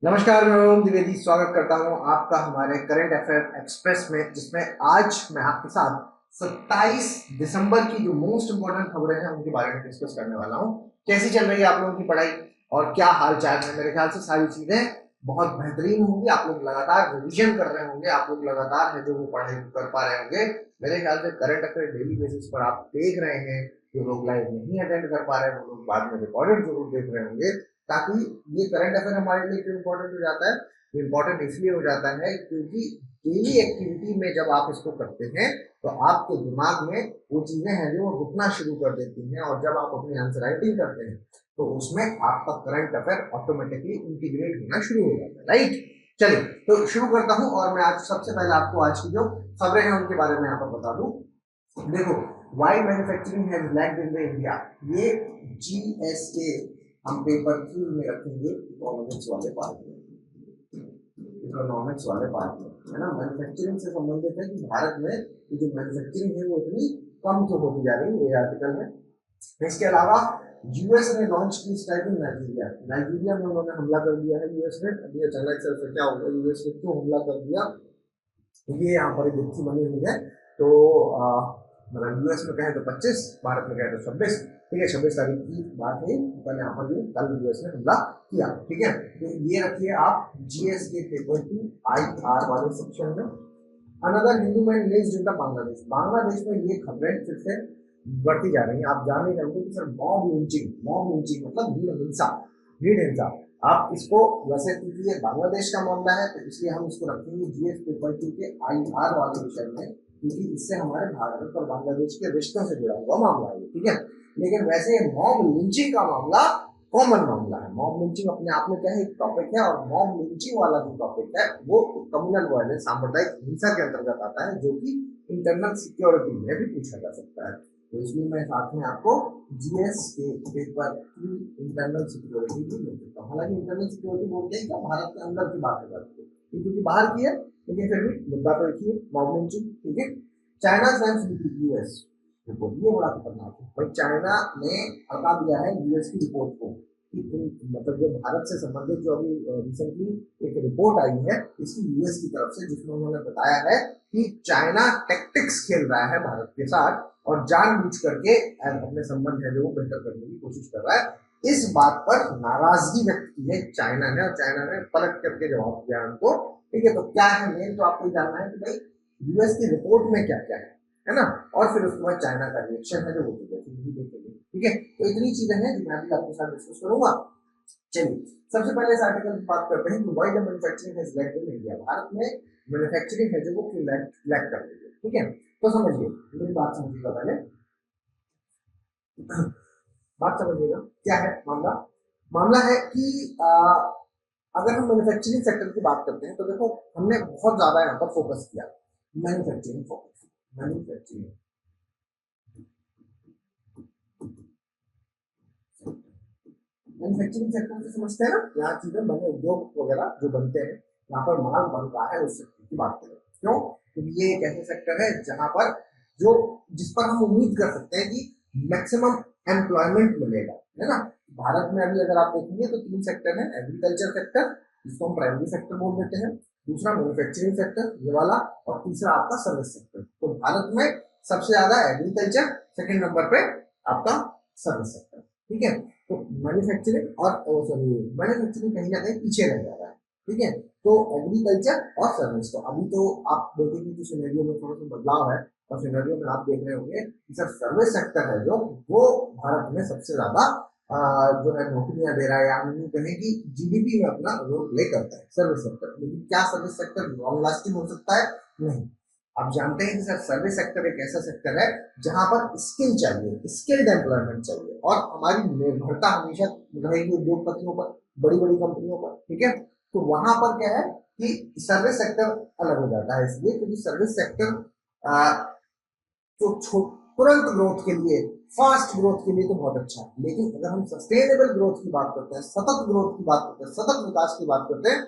नमस्कार, मैं ओम द्विवेदी स्वागत करता हूं आपका हमारे करंट अफेयर एक्सप्रेस में, जिसमें आज मैं आपके साथ 27 दिसंबर की जो मोस्ट इंपोर्टेंट खबरें हैं उनके बारे में डिस्कस करने वाला हूं। कैसी चल रही है आप लोगों की पढ़ाई और क्या हाल चाल है? मेरे ख्याल से सारी चीजें बहुत बेहतरीन होंगी। आप लोग लगातार रिविजन कर रहे होंगे, आप लोग लगातार है जो वो पढ़ाई कर पा रहे होंगे। मेरे ख्याल से करंट अफेयर डेली बेसिस पर आप देख रहे हैं। जो लोग लाइव नहीं अटेंड कर पा रहे हैं वो लोग बाद में रिकॉर्डेड जरूर देख रहे होंगे, ताकि ये करंट अफेयर हमारे लिए क्यों इम्पोर्टेंट हो जाता है। इम्पोर्टेंट इसलिए हो जाता है क्योंकि डेली एक्टिविटी में जब आप इसको करते हैं तो आपके दिमाग में वो चीजें हैं जो वो रुकना शुरू कर देती हैं, और जब आप अपनी आंसर राइटिंग करते हैं तो उसमें आपका करंट अफेयर ऑटोमेटिकली इंटीग्रेट होना शुरू हो जाता है। राइट, चलिए तो शुरू करता हूं। और मैं आज सबसे पहले आपको आज की जो खबरें हैं उनके बारे में यहाँ पर बता दूं। देखो, why manufacturing has lagged in the India, ये जीएसके हम पेपर 3 में रखेंगे इकोनॉमिक्स वाले पार्ट में। इकोनॉमिक्स वाले पार्ट में है ना, मैन्युफैक्चरिंग से संबंधित है कि भारत में जो मैन्युफैक्चरिंग है वो इतनी कम क्यों होती जा रही है, ये आर्टिकल में। इसके अलावा यूएस ने लॉन्च की स्ट्राइक इन नाइजीरिया। नाइजीरिया में उन्होंने हमला कर दिया है यूएस ने। अभी अचानक से क्या होगा, यूएस ने क्यों हमला कर दिया, ये यहाँ पर एक गुत्थी बनी हुई है। तो मतलब यूएस में कहे तो 25, भारत में कहे तो 26। ठीक है, 26 तारीख की बात है कल, यहाँ पर कल यूएस ने हमला किया। ठीक है, तो ये रखिए आप जीएस के पेपर 2 IR वाले सेक्शन में। Another Hindu man lives in the Bangladesh. Bangladesh में ये खबरें फिर से बढ़ती जा रही है। आप जान नहीं रहे कि सर मॉब लिंचिंग मतलब भीड़ हिंसा। आप इसको वैसे क्योंकि ये बांग्लादेश का मामला है तो इसलिए हम इसको रखेंगे जीएस पेपर 2 के IR वाले विषय में, क्योंकि इससे हमारे भारत और बांग्लादेश के रिश्तों से जुड़ा हुआ मामला है। ठीक है, लेकिन वैसे मॉब लिंचिंग का मामला कॉमन मामला है। मॉब लिंचिंग अपने आप में क्या है, एक टॉपिक है, और मॉब लिंचिंग वाला जो टॉपिक है वो कम्युनल वायलेंस, सांप्रदायिक हिंसा के अंतर्गत आता है, जो कि इंटरनल सिक्योरिटी में भी पूछा जा सकता है। तो इसलिए मैं साथ में आपको जीएस के पेपर की इंटरनल सिक्योरिटी भी ले सकता हूँ। हालांकि इंटरनल सिक्योरिटी बोलते हैं क्या, भारत के अंदर की बात है, क्योंकि बाहर की है, लेकिन फिर भी मुद्दा तो एक ही है, मॉब लिंचिंग। ठीक है, चाइना सेंस यूएस रिपोर्ट, ये बड़ा खतरनाक है भाई। चाइना ने हटा दिया है यूएस की रिपोर्ट को, मतलब जो भारत से संबंधित जो अभी रिसेंटली एक रिपोर्ट आई है इसकी यूएस की तरफ से, जिसमें उन्होंने बताया है कि चाइना टैक्टिक्स खेल रहा है भारत के साथ और जानबूझ करके अपने संबंध है जो बेहतर करने की कोशिश कर रहा है। इस बात पर नाराजगी व्यक्त की है चाइना ने, और चाइना ने पलट करके जवाब दिया उनको। ठीक है, तो क्या है मेन, तो आपको जानना है कि भाई यूएस की रिपोर्ट में क्या क्या है ना, और फिर उसके बाद चाइना का रिएक्शन है जो वो देखेंगे। ठीक है, तो इतनी चीजें हैं जो मैं भी आपके साथ डिस्कस करूंगा। चलिए सबसे पहले इस आर्टिकल की बात करते हैं कि why the manufacturing has lagged in India. Bharat में मैन्युफैक्चरिंग है जो वो क्यों लैग कर रही है। ठीक है, तो समझिए, मेरी बात समझिएगा पहले। बात समझिएगा क्या है मामला। मामला है कि अगर हम मैन्युफैक्चरिंग सेक्टर की बात करते हैं तो देखो हमने बहुत ज्यादा यहाँ पर फोकस किया मैन्युफैक्चरिंग सेक्टर से समझते हैं ना, यहाँ चीजें बने, उद्योग वगैरह जो बनते हैं, यहाँ पर माल बन रहा है, उस सेक्टर की बात करें। क्यों? क्योंकि ये एक ऐसा सेक्टर है जहां पर जिस पर हम उम्मीद कर सकते हैं कि मैक्सिमम एम्प्लॉयमेंट मिलेगा, है ना। भारत में अभी अगर आप देखेंगे तो 3 सेक्टर है। एग्रीकल्चर सेक्टर, जिसको हम प्राइमरी सेक्टर बोल देते हैं, दूसरा मैन्युफैक्चरिंग सेक्टर ये वाला, और तीसरा आपका सर्विस सेक्टर। तो भारत में सबसे ज्यादा एग्रीकल्चर, सेकंड नंबर पे आपका सर्विस सेक्टर। ठीक है, तो मैन्युफैक्चरिंग कहीं ना कहीं पीछे रह जा रहा है। ठीक है, तो एग्रीकल्चर और सर्विस, तो अभी तो आप देखेंगे कि सिनेरियो में थोड़ा सा बदलाव है, और सिनेरियो में आप देख रहे होंगे कि सर सर्विस सेक्टर है जो वो भारत में सबसे ज्यादा जो है नौकरियां दे रहा है, या हम कहें कि जीडीपी में अपना रोल प्ले करता है सर्विस सेक्टर। लेकिन क्या सर्विस सेक्टर लॉन्ग लास्टिंग हो सकता है? नहीं। आप जानते हैं कि सर सर्विस सेक्टर एक ऐसा सेक्टर है जहां पर स्किल चाहिए, स्किल्ड एम्प्लॉयमेंट चाहिए, और हमारी निर्भरता हमेशा रहेगी उद्योगपतियों पर, बड़ी बड़ी कंपनियों पर। ठीक है, तो वहां पर क्या है कि सर्विस सेक्टर अलग हो जाता है, इसलिए क्योंकि सर्विस सेक्टर तो तुरंत ग्रोथ के लिए, फास्ट ग्रोथ के लिए तो बहुत अच्छा है, लेकिन अगर हम सस्टेनेबल ग्रोथ की बात करते हैं, सतत ग्रोथ की बात करते हैं, सतत विकास की बात करते हैं,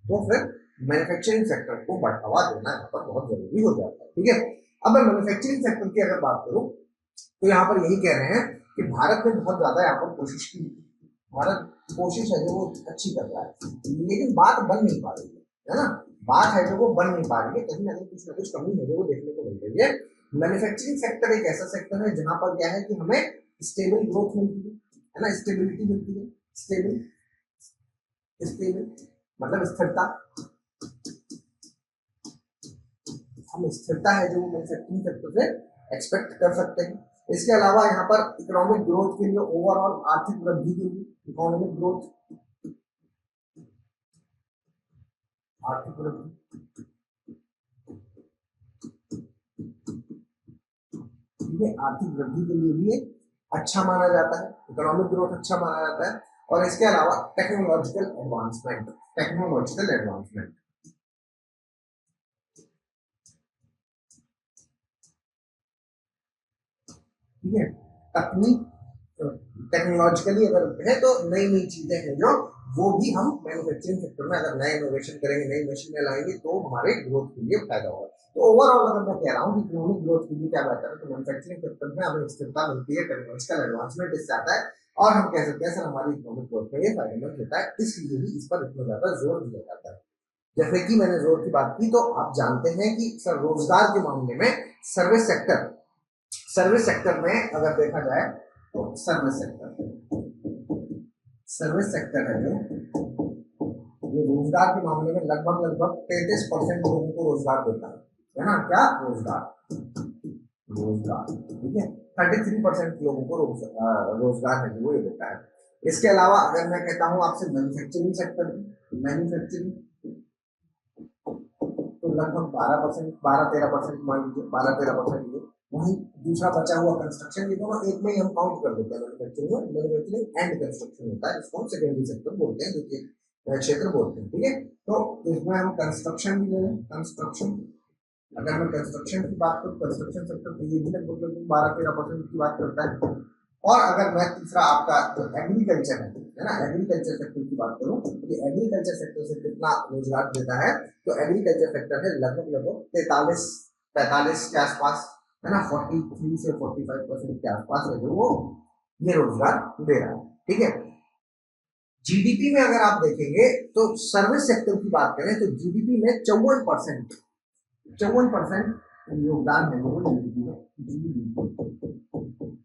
तो फिर मैन्युफैक्चरिंग सेक्टर को बढ़ावा देना यहाँ पर बहुत जरूरी हो जाता है। ठीक है, अब मैं मैन्युफैक्चरिंग सेक्टर की अगर बात करूं तो यहाँ पर यही कह रहे हैं कि भारत ने बहुत ज्यादा यहाँ पर कोशिश की भारत कोशिश है जो वो अच्छी कर रहा है, लेकिन बात बन नहीं पा रही है ना, बात है जो वो बन नहीं पा रही है, कहीं ना कहीं कुछ ना कुछ कमी है जो वो देखने को मिल रही है। मैन्युफैक्चरिंग सेक्टर एक ऐसा सेक्टर है जहां पर क्या है कि हमें स्टेबल ग्रोथ मिलती है ना, स्टेबिलिटी मिलती है, स्टेबल, स्टेबल मतलब स्थिरता, हम स्थिरता है जो मैन्युफैक्चरिंग सेक्टर से एक्सपेक्ट कर सकते हैं। इसके अलावा यहाँ पर इकोनॉमिक ग्रोथ के लिए, ओवरऑल आर्थिक वृद्धि के लिए, इकोनॉमिक ग्रोथ, आर्थिक वृद्धि, ठीक है, आर्थिक वृद्धि के लिए भी अच्छा माना जाता है, इकोनॉमिक ग्रोथ अच्छा माना जाता है। और इसके अलावा टेक्नोलॉजिकल एडवांसमेंट, टेक्नोलॉजिकल एडवांसमेंट, ठीक है, तकनीक, टेक्नोलॉजिकली अगर है तो नई नई चीजें हैं जो वो भी हम मैन्युफैक्चरिंग सेक्टर में अगर नए इनोवेशन करेंगे, नई मशीनें लाएंगे तो हमारे ग्रोथ के लिए फायदा होगा। तो ओवरऑल अगर मैं कह रहा हूँ कि इकोनॉमिक ग्रोथ के लिए क्या बेहतर है, तो मैन्युफैक्चरिंग सेक्टर में हमें स्थिरता मिलती है, टेक्नोलॉजिकल एडवांसमेंट इससे आता है, और हम कह सकते हैं सर हमारी इकोनॉमिक ग्रोथ में ये फायदेमंद होता है, इसलिए भी इस पर इतना ज्यादा जोर दिया जाता है। जैसे कि मैंने जोर की बात की, तो आप जानते हैं कि सर रोजगार के मामले में सर्विस सेक्टर, सर्विस सेक्टर में अगर देखा जाए तो सर्विस सेक्टर, सर्विस सेक्टर है जो ये रोजगार के मामले में लगभग लगभग 33% लोगों को रोजगार देता है ना, क्या रोजगार, रोजगार, ठीक है, 33% लोगों को रोजगार है वो ये देता है। इसके अलावा अगर मैं कहता हूँ आपसे मैन्युफैक्चरिंग सेक्टर, मैन्युफैक्चरिंग तो लगभग 12%, 12-13% मान लीजिए, 12-13%। वहीं दूसरा बचा हुआ कंस्ट्रक्शन, ये दोनों एक में ही हम काउंट कर देते हैं मैन्युफैक्चरिंग में, मैन्युफैक्चरिंग एंड कंस्ट्रक्शन होता है, इसको हम सेकेंडरी सेक्टर बोलते हैं, द्वितीय क्षेत्र बोलते हैं, ठीक है। तो इसमें हम कंस्ट्रक्शन भी ले लें, कंस्ट्रक्शन, अगर मैं कंस्ट्रक्शन की बात करूँ, कंस्ट्रक्शन सेक्टर तो ये भी लगभग 12-13% की बात करता है। और अगर मैं तीसरा आपका जो एग्रीकल्चर है ना, एग्रीकल्चर सेक्टर की बात करूँ, तो एग्रीकल्चर सेक्टर से कितना रोजगार देता है, तो एग्रीकल्चर सेक्टर है लगभग लगभग 43-45 के आसपास, है ना, 43 से 45% के आसपास है जो वो ये रोजगार दे रहा है, ठीक है। जीडीपी में अगर आप देखेंगे तो सर्विस सेक्टर की बात करें तो जीडीपी में 54%, 54% योगदान है वो जीडीपी में,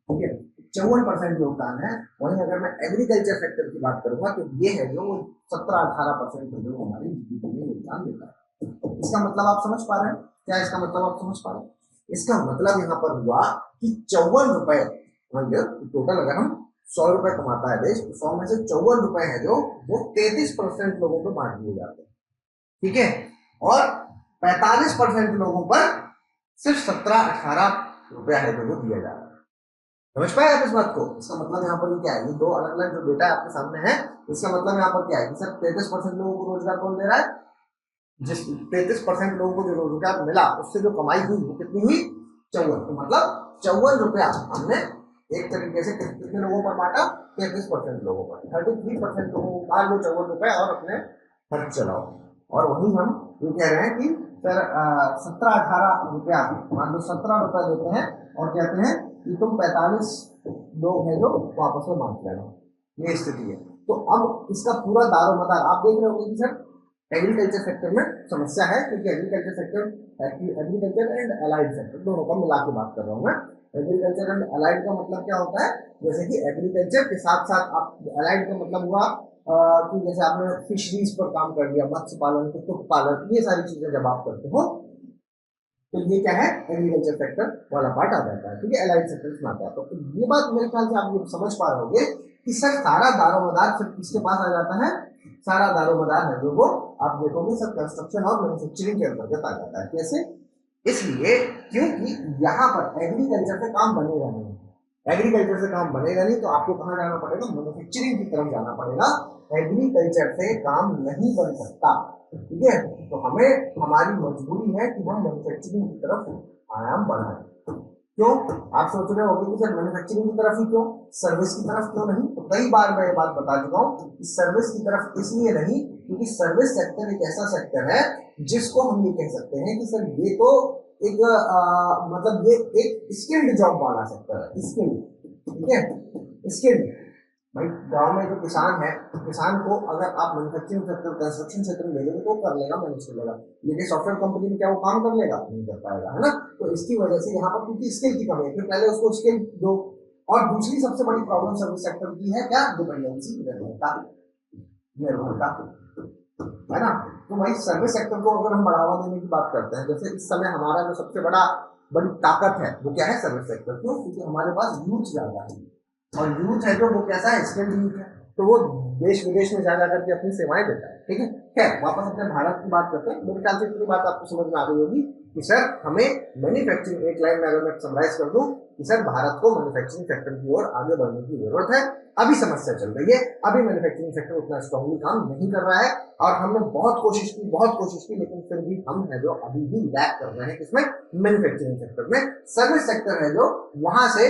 ठीक है, 54% योगदान है। वहीं अगर मैं एग्रीकल्चर सेक्टर की बात करूंगा तो ये है जो 17-18% जो हमारी जीडीपी में योगदान देता है। इसका मतलब आप समझ पा रहे हैं क्या, इसका मतलब आप समझ पा रहे हैं, इसका मतलब यहाँ पर हुआ कि 54 रुपए, टोटल अगर हम 100 रुपए कमाता है देश, तो 100 में से 54 रुपए है जो वो 33% लोगों को बांट दिए जाते हैं, ठीक है, और 45% लोगों पर सिर्फ 17-18 रुपया है जो वो दिया जा रहा है। समझ पाए आप इस बात को, इसका मतलब यहाँ पर क्या है, ये दो अलग अलग जो डेटा आपके सामने है, इसका मतलब यहाँ पर क्या है कि सर 33% लोगों को रोजगार कौन दे रहा है, जिस 33% लोगों को जो रोजगार मिला उससे जो कमाई हुई वो कितनी हुई, 54, तो मतलब 54 रुपया हमने एक तरीके से कितने लोगों पर बांटा, 33% लोगों पर, 33% लोगों को मार लो 54 रुपए और अपने खर्च चलाओ। और वहीं हम ये कह रहे हैं कि सर 17-18 रुपया, मान लो 17 रुपया देते हैं और कहते हैं कि तुम 45 लोग हैं जो वापस में बांट लेना, ये स्थिति है। तो अब इसका पूरा दारोमदार आप देख रहे होंगे कि सर एग्रीकल्चर सेक्टर में समस्या है, क्योंकि agriculture sector, agriculture and allied sector दोनों का मिला के बात कर रहा हूँ मैं। एग्रीकल्चर एंड अलाइड का मतलब क्या होता है, जैसे कि एग्रीकल्चर के साथ साथ आप, अलाइड का मतलब हुआ कि जैसे आपने फिशरीज पर काम कर लिया, मत्स्य पालन, कुक्कुट पालन, ये सारी चीजें जब आप करते हो तो ये क्या है, एग्रीकल्चर सेक्टर वाला पार्ट आ जाता है, ठीक है, अलाइड सेक्टर में आता है। तो ये बात मेरे ख्याल से आप ये समझ पा रहे होंगे कि सर सारा दारोमदार सिर्फ किसके पास आ जाता है, सारा दारोमदार है जो वो आप देखोगे सब कंस्ट्रक्शन और मैन्युफैक्चरिंग के अंतर्गत आ जाता है। कैसे, इसलिए क्योंकि यहाँ पर एग्रीकल्चर से काम बनेगा नहीं, एग्रीकल्चर से काम बनेगा नहीं तो आपको कहाँ जाना पड़ेगा, मैन्युफैक्चरिंग की तरफ जाना पड़ेगा, एग्रीकल्चर से काम नहीं बन सकता, ठीक है। तो हमें, हमारी मजबूरी है कि हम मैन्युफैक्चरिंग की तरफ आयाम बढ़ाएं। क्यों, आप सोच रहे होंगे कि सर मैन्युफैक्चरिंग की तरफ ही क्यों, सर्विस की तरफ क्यों नहीं, तो कई बार मैं ये बात बता चुका हूँ कि सर्विस की तरफ इसलिए नहीं क्योंकि सर्विस सेक्टर एक ऐसा सेक्टर है जिसको हम ये कह सकते हैं कि सर ये तो एक मतलब ये एक स्किल्ड जॉब वाला सेक्टर है, स्किल्ड, ठीक है, स्किल्ड, भाई गांव में जो किसान है, किसान को अगर आप मैन्युफैक्चरिंग सेक्टर, कंस्ट्रक्शन सेक्टर में भेजोगे तो कर लेगा, मैनेज कर लेगा, लेकिन सॉफ्टवेयर कंपनी में क्या वो काम कर लेगा? नहीं कर पाएगा, है ना। तो इसकी वजह से यहाँ पर क्योंकि स्किल की कमी है, फिर पहले उसको स्किल दो। और दूसरी सबसे बड़ी प्रॉब्लम सर्विस सेक्टर की है क्या? डिपेंडेंसी, निर्भरता, निर्भरता, है ना। तो भाई सर्विस सेक्टर को अगर हम बढ़ावा देने की बात करते हैं, जैसे इस समय हमारा जो सबसे बड़ी ताकत है वो क्या है? Service sector. क्यों? क्योंकि हमारे पास यूथ ज्यादा है, और यूथ है जो वो कैसा है? स्किल्ड यूथ है, तो वो देश विदेश में जा करके अपनी सेवाएं देता है, ठीक है। खैर वापस अपने भारत की बात करते हैं। मेरे ख्याल से इतनी बात आपको समझ में आ गई होगी कि सर हमें मैन्युफैक्चरिंग, एक लाइन में अगर मैं समराइज कर दूं कि सर भारत को मैन्युफैक्चरिंग सेक्टर की ओर आगे बढ़ने की जरूरत है। अभी समस्या चल रही है, अभी मैन्युफैक्चरिंग सेक्टर उतना स्ट्रांगली काम नहीं कर रहा है, और हमने बहुत कोशिश की, लेकिन फिर भी हम है जो अभी भी लैक कर रहे हैं किसमें? मैन्युफैक्चरिंग सेक्टर में। सर्विस सेक्टर है जो वहां से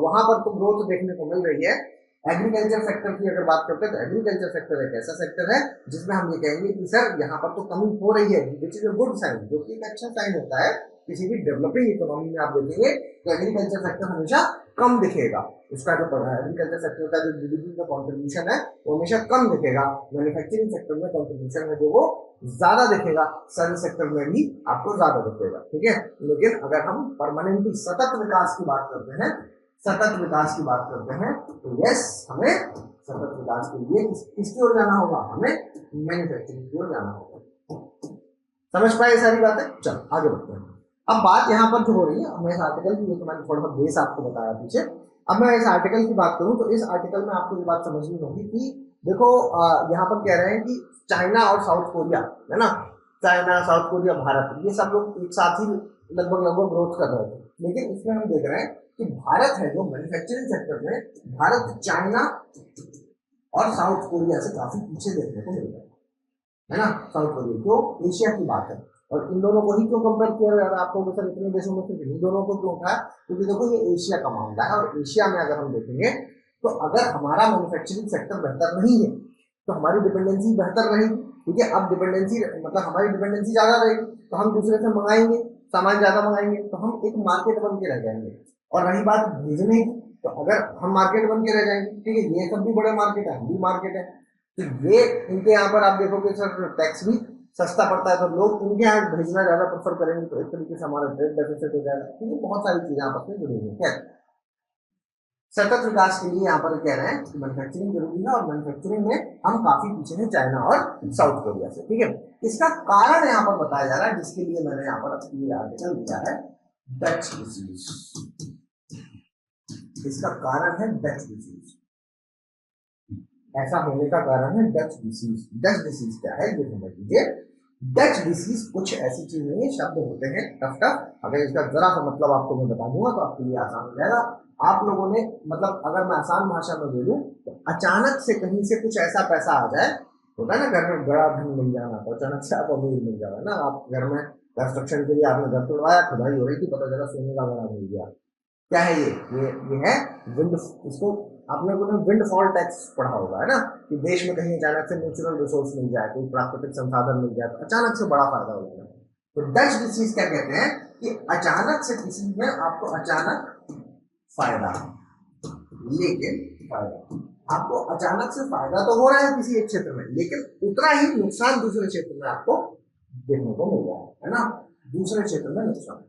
वहां पर तो ग्रोथ देखने को मिल रही है। एग्रीकल्चर सेक्टर की अगर बात करते हैं तो एग्रीकल्चर सेक्टर एक ऐसा सेक्टर है जिसमें हम ये कहेंगे कि सर यहाँ पर तो कमी हो रही है, which is a good sign, जो कि एक अच्छा साइन होता है। किसी भी डेवलपिंग इकोनॉमी में आप देखेंगे तो एग्रीकल्चर सेक्टर हमेशा कम दिखेगा, उसका जो एग्रीकल्चर सेक्टर का जो जीडीपी का कॉन्ट्रीब्यूशन है वो हमेशा कम दिखेगा। मैन्युफैक्चरिंग सेक्टर में कॉन्ट्रीब्यूशन है जो वो ज्यादा दिखेगा, सर्विस सेक्टर में भी आपको ज्यादा दिखेगा, ठीक है। लेकिन अगर हम परमानेंटली सतत विकास की बात करते हैं, सतत विकास की बात करते हैं, तो यस हमें सतत विकास के लिए किसकी ओर जाना होगा? हमें मैन्युफैक्चरिंग की ओर जाना होगा। समझ पाए सारी बातें? चलो आगे बढ़ते हैं। अब बात यहाँ पर जो हो रही है, मैं इस आर्टिकल की, तो मैंने थोड़ा सा बेस आपको बताया पीछे, अब मैं इस आर्टिकल की बात करूं तो इस आर्टिकल में आपको ये बात समझनी होगी कि देखो यहाँ पर कह रहे हैं कि चाइना और साउथ कोरिया, है ना, चाइना, साउथ कोरिया, भारत, ये सब लोग एक साथ ही लगभग ग्रोथ कर रहे थे। लेकिन इसमें हम देख रहे हैं कि भारत है जो मैन्युफैक्चरिंग सेक्टर में, भारत चाइना और साउथ कोरिया से काफी पीछे देखने को मिल रहा है ना। साउथ कोरिया क्यों? एशिया की बात है, और इन दोनों को ही क्यों कंपेयर किया जा रहा है? आपको सर इतने देशों में से इन दोनों को क्यों उठाया? क्योंकि देखो ये एशिया का मामला है, और एशिया में अगर हम देखेंगे तो अगर हमारा मैन्युफैक्चरिंग सेक्टर बेहतर नहीं है तो हमारी डिपेंडेंसी बेहतर रहेगी, ठीक है। अब डिपेंडेंसी मतलब हमारी डिपेंडेंसी ज्यादा रहेगी तो हम दूसरे से मंगाएंगे, सामान ज्यादा मंगाएंगे, तो हम एक मार्केट बन के रह जाएंगे। और रही बात भेजने की, तो अगर हम मार्केट बन के रह जाएंगे, ठीक है, ये सब भी बड़े मार्केट है, हम भी मार्केट है, तो ये इनके यहाँ पर आप देखोगे सर टैक्स भी सस्ता पड़ता है, तो लोग इनके यहाँ भेजना ज्यादा प्रेफर करेंगे, तो एक तरीके से हमारा ट्रेड डेफिसिट हो जाएगा, ठीक है। बहुत सारी चीजें आपस में जुड़ी हुई है। सतत विकास के लिए यहाँ पर कह रहे हैं कि मैन्युफैक्चरिंग जरूरी है, और मैन्युफैक्चरिंग में हम काफी पीछे हैं चाइना और साउथ कोरिया से, ठीक है। इसका कारण यहाँ पर बताया जा रहा है, जिसके लिए मैंने यहाँ पर ये आर्टिकल दिया है, डच डिसीज। इसका कारण है डच डिसीज, ऐसा होने का कारण है डच डिसीज। डच डिसीज क्या है ये समझ लीजिए। डच डिसीज कुछ ऐसी चीज नहीं है, शब्द होते हैं टफ टफ, अगर इसका जरा सा मतलब आपको मैं बता दूंगा तो आपके लिए आसान हो जाएगा। आप लोगों ने मतलब अगर मैं आसान भाषा में बोलूं तो अचानक से कहीं से कुछ ऐसा पैसा आ जाए, होता है ना घर में बड़ा धन मिल जाना, तो अचानक से आप अमीर मिल जाए ना। आप घर में कंस्ट्रक्शन के लिए आपने घर तोड़वाया, खुदाई हो रही थी, पता चला सोने का बड़ा मिल गया। क्या है ये है विंड, इसको आपने विंड फॉल टैक्स पढ़ा होगा, है ना, कि देश में कहीं अचानक से नेचुरल रिसोर्स मिल जाए, कोई प्राकृतिक संसाधन मिल जाए, तो अचानक से बड़ा फायदा हो जाए। तो डच डिसीज क्या कहते हैं कि अचानक से किसी में आपको अचानक फायदा, लेकिन फायदा आपको अचानक से फायदा तो हो रहा है किसी एक क्षेत्र में, लेकिन उतना ही नुकसान दूसरे क्षेत्र में आपको देखने को मिल रहा है ना, दूसरे क्षेत्र में नुकसान।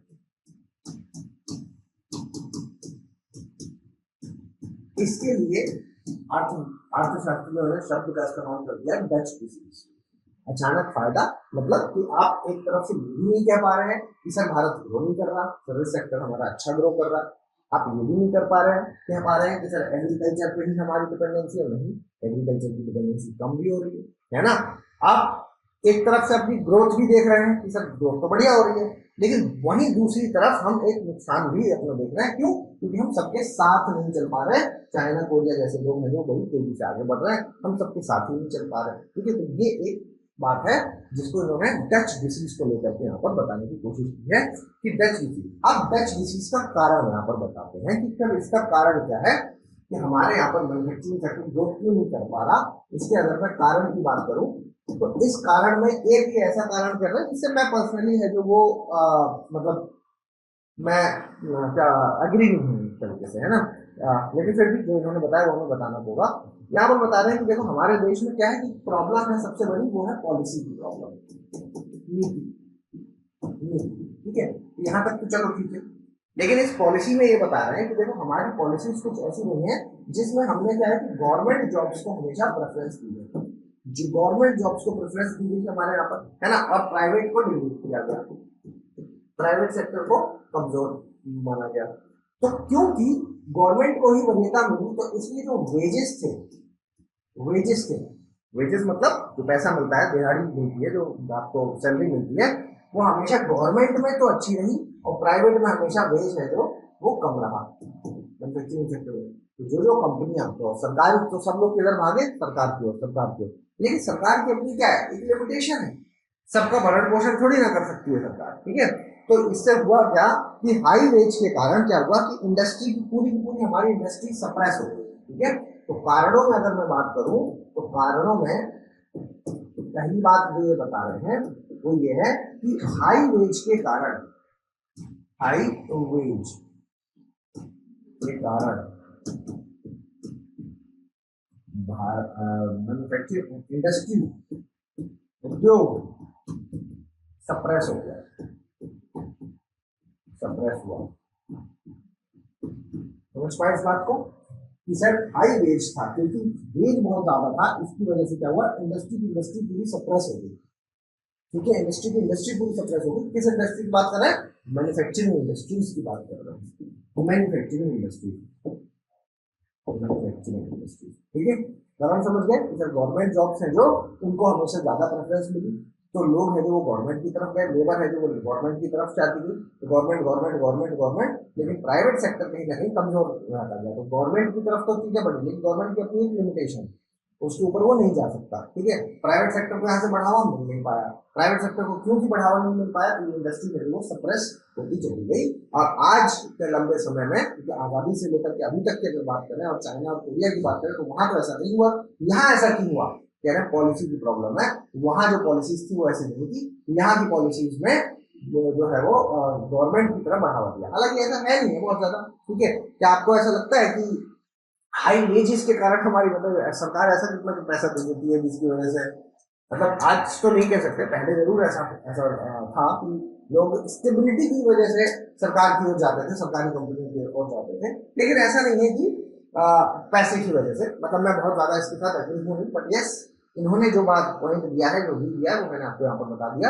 इसके लिए अर्थशास्त्रियों ने शब्द का इस्तेमाल कर दिया डच डिसीज। अचानक फायदा मतलब कि आप एक तरफ से ये भी नहीं कह पा रहे हैं कि सर भारत ग्रो नहीं कर रहा, सर्विस सेक्टर हमारा अच्छा ग्रो कर रहा है, आप ये भी नहीं कर पा रहे हैं, कह पा रहे हैं कि सर एग्रीकल्चर पे ही हमारी डिपेंडेंसी है, नहीं, एग्रीकल्चर की डिपेंडेंसी कम भी हो रही है ना। आप एक तरफ से अपनी ग्रोथ भी देख रहे हैं कि सर ग्रोथ तो बढ़िया हो रही है, लेकिन वहीं दूसरी तरफ हम एक नुकसान भी अपना देख रहे हैं। क्यों? क्योंकि हम सबके साथ नहीं चल पा रहे हैं। चाइना कोरिया जैसे लोग हैं जो बहुत तेजी से आगे बढ़ रहे हैं, हम सबके साथ ही नहीं चल पा रहे हैं, ठीक है। तो ये एक बात है जिसको इन्होंने डच डिसीज को लेकर के यहाँ पर बताने की कोशिश की है कि डच डिसीज। अब डच डिसीज का कारण यहाँ पर बताते हैं कि फिर इसका कारण क्या है कि हमारे यहाँ पर मैन्युफैक्चरिंग सेक्टर ग्रोथ क्यों नहीं कर पा रहा। इसके अगर मैं कारण की बात करूं तो इस कारण में एक ही ऐसा कारण कर रहा है जिससे मैं पर्सनली है जो वो मतलब मैं क्या एग्री नहीं हूँ इस तरीके से, है ना। लेकिन फिर भी जो इन्होंने बताया वो हमें बताना होगा। यहाँ पर बता रहे हैं कि देखो हमारे देश में क्या है कि प्रॉब्लम है सबसे बड़ी, वो है पॉलिसी की प्रॉब्लम, नीति, ठीक है। यहाँ तक तो चलो ठीक है, लेकिन इस पॉलिसी में ये बता रहे हैं कि देखो हमारी पॉलिसीज कुछ ऐसी नहीं है जिसमें हमने क्या है कि गवर्नमेंट जॉब्स को हमेशा प्रेफरेंस दी है, जो गवर्नमेंट जॉब्स को प्रेफरेंस दी गई हमारे यहाँ पर, है ना, और प्राइवेट को डिग्रेड किया गया, प्राइवेट सेक्टर को कमजोर माना गया। तो क्योंकि गवर्नमेंट को ही वरीयता मिली, तो इसलिए जो वेजेस थे, वेजेस थे, वेजेस मतलब जो पैसा मिलता है, दिहाड़ी मिलती है, जो आपको सैलरी मिलती है, वो हमेशा गवर्नमेंट में तो अच्छी रही और प्राइवेट में हमेशा वेज है जो वो कम रहा मैन्युफैक्चरिंग सेक्टर में। तो जो जो कंपनियां, तो सरकार, तो सब लोग किधर भागे, सरकार की ओर, सरकार की ओर। लेकिन सरकार की अपनी क्या है, एक लिमिटेशन है, सबका भरण पोषण थोड़ी ना कर सकती है सरकार, ठीक है। तो इससे हुआ क्या कि हाई वेज के कारण क्या हुआ कि इंडस्ट्री की पूरी हमारी इंडस्ट्री सप्रेस हो गई, ठीक है। तो कारणों में अगर मैं बात करूं तो कारणों में पहली बात जो ये बता रहे हैं वो ये है कि हाई वेज के कारण, हाई वेज के कारण मैन्युफैक्चरिंग इंडस्ट्री, उद्योग सप्रेस हो गया, सप्रेस हुआ। समझ पाए इस बात को कि सर हाई वेज था, क्योंकि वेज बहुत ज्यादा था, इसकी वजह से क्या हुआ, इंडस्ट्री पूरी सप्रेस हो गई, ठीक है। इंडस्ट्री पूरी सप्रेस हो गई। किस इंडस्ट्री की बात कर रहे हैं, मैन्युफैक्चरिंग इंडस्ट्रीज की बात कर रहे हैं, मैन्युफैक्चरिंग इंडस्ट्री, मैन्युफैक्चरिंग इंडस्ट्री, ठीक है। कारण समझ गए कि सर गवर्नमेंट जॉब्स हैं जो उनको हमेशा ज्यादा प्रेफरेंस मिली, तो लोग हैं जो वो गवर्नमेंट की तरफ गए, लेबर है जो वो गवर्नमेंट की तरफ जाती गई, तो गवर्नमेंट गवर्नमेंट गवर्नमेंट गवर्नमेंट, लेकिन प्राइवेट सेक्टर कहीं ना कहीं कमजोर रहता गया। तो गवर्नमेंट की तरफ तो चीजें बढ़ी, लेकिन गवर्नमेंट की अपनी एक लिमिटेशन, उसके ऊपर वो नहीं जा सकता, ठीक है। प्राइवेट सेक्टर को यहाँ से बढ़ावा मिल नहीं पाया, प्राइवेट सेक्टर को क्योंकि बढ़ावा नहीं मिल पाया, तो इंडस्ट्री में वो सप्रेस होती चली गई। और आज के लंबे समय में, क्योंकि आजादी से लेकर के अभी तक की अगर बात करें और चाइना और कोरिया की बात करें, तो वहां तो ऐसा नहीं हुआ, यहाँ ऐसा क्यों हुआ, कह रहे हैं पॉलिसी की प्रॉब्लम है। वहां जो पॉलिसीज थी वो ऐसी नहीं थी, यहाँ की पॉलिसीज में जो है वो गवर्नमेंट की तरफ बढ़ावा दिया, हालांकि ऐसा है नहीं है बहुत ज्यादा, ठीक है। क्या आपको ऐसा लगता है कि हाई वेजेस के कारण हमारी मतलब सरकार ऐसा कितना पैसा दे देती है जिसकी वजह से, मतलब आज तो नहीं कह सकते, पहले जरूर ऐसा ऐसा था कि लोग स्टेबिलिटी की वजह से सरकार की ओर जाते थे, सरकारी कंपनी की ओर जाते थे, लेकिन ऐसा नहीं है कि पैसे की वजह से, मतलब मैं बहुत ज्यादा इसके साथ एग्री हूँ, बट यस इन्होंने जो बात पॉइंट दिया है, जो भी दिया है वो मैंने आपको यहाँ पर बता दिया।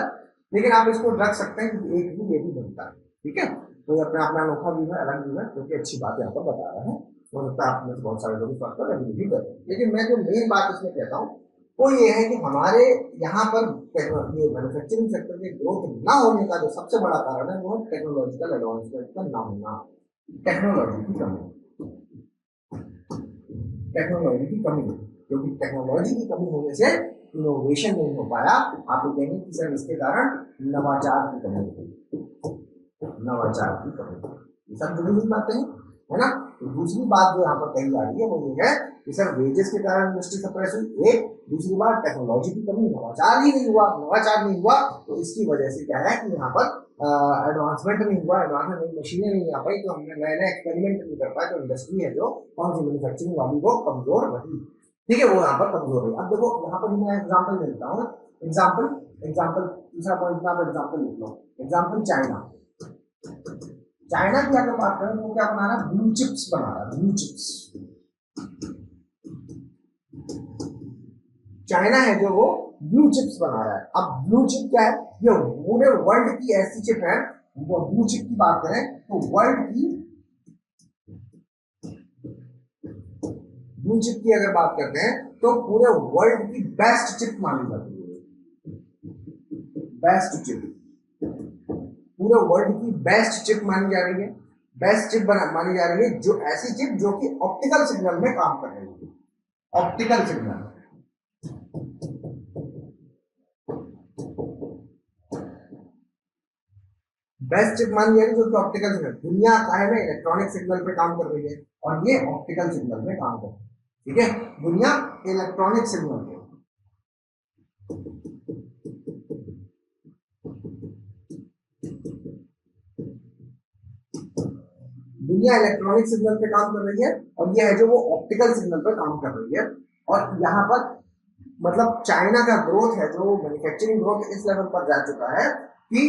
लेकिन आप इसको रख सकते हैं कि एक भी ये भी बनता है, ठीक है। तो अपना अपना अनोखा व्यू है, अलग व्यू है, क्योंकि अच्छी बात यहाँ पर बता रहे हैं, हो सकता है आप में से बहुत सारे लोग इस बात पर एग्री भी करते हैं। लेकिन मैं जो मेन बात इसमें कहता हूँ वो ये है कि हमारे यहाँ पर ये मैन्युफैक्चरिंग सेक्टर के ग्रोथ ना होने का जो सबसे बड़ा कारण है वो है टेक्नोलॉजिकल एडवांसमेंट का ना होना, टेक्नोलॉजी की कमी, टेक्नोलॉजी की कमी, क्योंकि टेक्नोलॉजी की कमी होने से इनोवेशन नहीं हो पाया। आप ये कहेंगे कि सर इसके कारण नवाचार की कमी होगी, नवाचार की कमी, ये सब जुड़ी हुई बातें हैं, है ना। तो दूसरी बात जो यहाँ पर कही जा रही है वो ये है कि सर वेजेस के कारण इंडस्ट्री सप्रेस हुई, एक, दूसरी बात टेक्नोलॉजी की कमी, नवाचार ही नहीं हुआ, नवाचार नहीं हुआ, तो इसकी वजह से क्या है कि यहाँ पर एडवांसमेंट नहीं हुआ, एडवांसमेंट नई मशीनें नहीं आ पाई, तो हमने नए नए एक्सपेरिमेंट नहीं कर पाए, तो इंडस्ट्री है जो कौन सी मैन्युफैक्चरिंग वाली वो कमजोर रही, ठीक है, वो यहाँ पर कमजोर रही। अब देखो यहाँ पर मैं एग्जाम्पल देता हूँ, एग्जाम्पल एग्जाम्पल तीसरा पॉइंट में आप एग्जाम्पल लिख लो, एग्जाम्पल चाइना, चाइना की अगर बात करें तो क्या बना रहा है, ब्लू चिप्स बना रहा है, ब्लू चिप्स, चाइना है जो वो ब्लू चिप्स बना रहा है। अब ब्लू चिप क्या है, ये पूरे वर्ल्ड की ऐसी चिप है, वो ब्लू चिप की बात करें तो वर्ल्ड की, ब्लू चिप की अगर बात करते हैं तो पूरे वर्ल्ड की बेस्ट चिप मानी जाती है, बेस्ट चिप, पूरे वर्ल्ड की बेस्ट चिप मानी जा रही है, बेस्ट चिप मानी जा रही है, जो ऐसी चिप जो कि ऑप्टिकल सिग्नल में काम कर रही है, ऑप्टिकल सिग्नल, बेस्ट चिप मानी जा रही है जो कि ऑप्टिकल सिग्नल, दुनिया का है ना इलेक्ट्रॉनिक सिग्नल पे काम कर रही है और ये ऑप्टिकल सिग्नल में काम कर रही है, ठीक है, दुनिया इलेक्ट्रॉनिक सिग्नल पे, दुनिया इलेक्ट्रॉनिक सिग्नल पे काम कर रही है और ये है जो वो ऑप्टिकल सिग्नल पे काम कर रही है। और यहाँ पर मतलब चाइना का ग्रोथ है जो मैन्युफैक्चरिंग ग्रोथ इस लेवल पर जा चुका है कि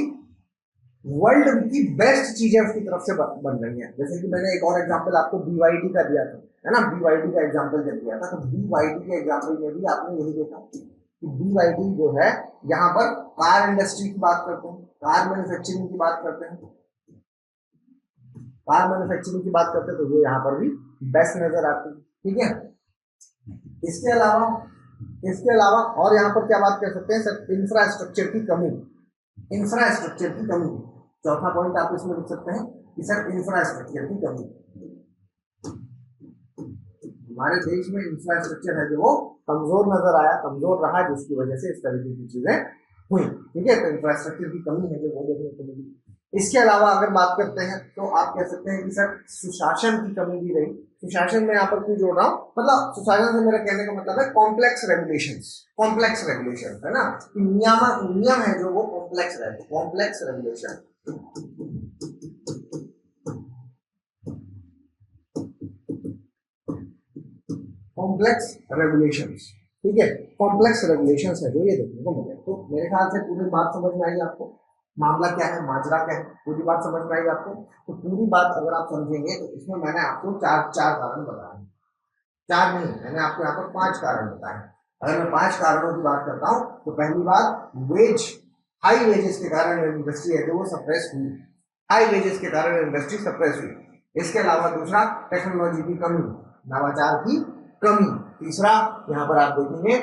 वर्ल्ड की बेस्ट चीजें उसकी तरफ से बन रही हैं। जैसे कि मैंने एक और एग्जांपल आपको BYD का दिया था, है ना, BYD का एग्जांपल जब दिया था तो BYD के एग्जांपल में भी आपने यही देखा कि BYD जो है यहाँ पर कार इंडस्ट्री की बात करते हैं, कार मैन्युफैक्चरिंग की बात करते हैं, कार मैन्युफैक्चरिंग की बात करते हैं तो ये यहाँ पर भी बेस्ट नजर आती है। ठीक है, इसके अलावा और यहाँ पर क्या बात कर सकते हैं सर, इंफ्रास्ट्रक्चर की कमी, इंफ्रास्ट्रक्चर की कमी। चौथा पॉइंट आप इसमें लिख सकते हैं कि सर इंफ्रास्ट्रक्चर की कमी, हमारे देश में इंफ्रास्ट्रक्चर है जो वो कमजोर नजर आया, कमजोर रहा, जिसकी वजह से इस तरीके की चीजें हुई। ठीक है, तो इंफ्रास्ट्रक्चर की कमी है जो वो देखने को मिली। इसके अलावा अगर बात करते हैं तो आप कह सकते हैं कि सर सुशासन की कमी भी रही। सुशासन में यहाँ पर क्यों जोड़ रहा हूँ, मतलब सुशासन से मेरा कहने का मतलब है कॉम्प्लेक्स रेगुलेशंस, कॉम्प्लेक्स रेगुलेशन, है ना, नियम है जो वो कॉम्प्लेक्स रहते, कॉम्प्लेक्स रेगुलेशन, कॉम्प्लेक्स रेगुलेशंस। ठीक है, कॉम्प्लेक्स रेगुलेशंस है जो ये देखने को मिले। तो मेरे ख्याल से पूरी बात समझ में आई आपको, मामला क्या है, माजरा क्या है, पूरी बात समझ में आई आपको। तो पूरी बात अगर आप समझेंगे तो इसमें मैंने आपको चार कारण बताए, चार नहीं, मैंने आपको यहाँ पर 5 कारण बताए। अगर मैं 5 कारणों की बात करता हूँ तो पहली बात, वेज, हाई वेजेस के कारण इंडस्ट्री है जो वो सप्रेस हुई, हाई वेजेस के कारण इंडस्ट्री सप्रेस हुई। इसके अलावा दूसरा, टेक्नोलॉजी की कमी, नवाचार की कमी। तीसरा, यहाँ पर आप देखेंगे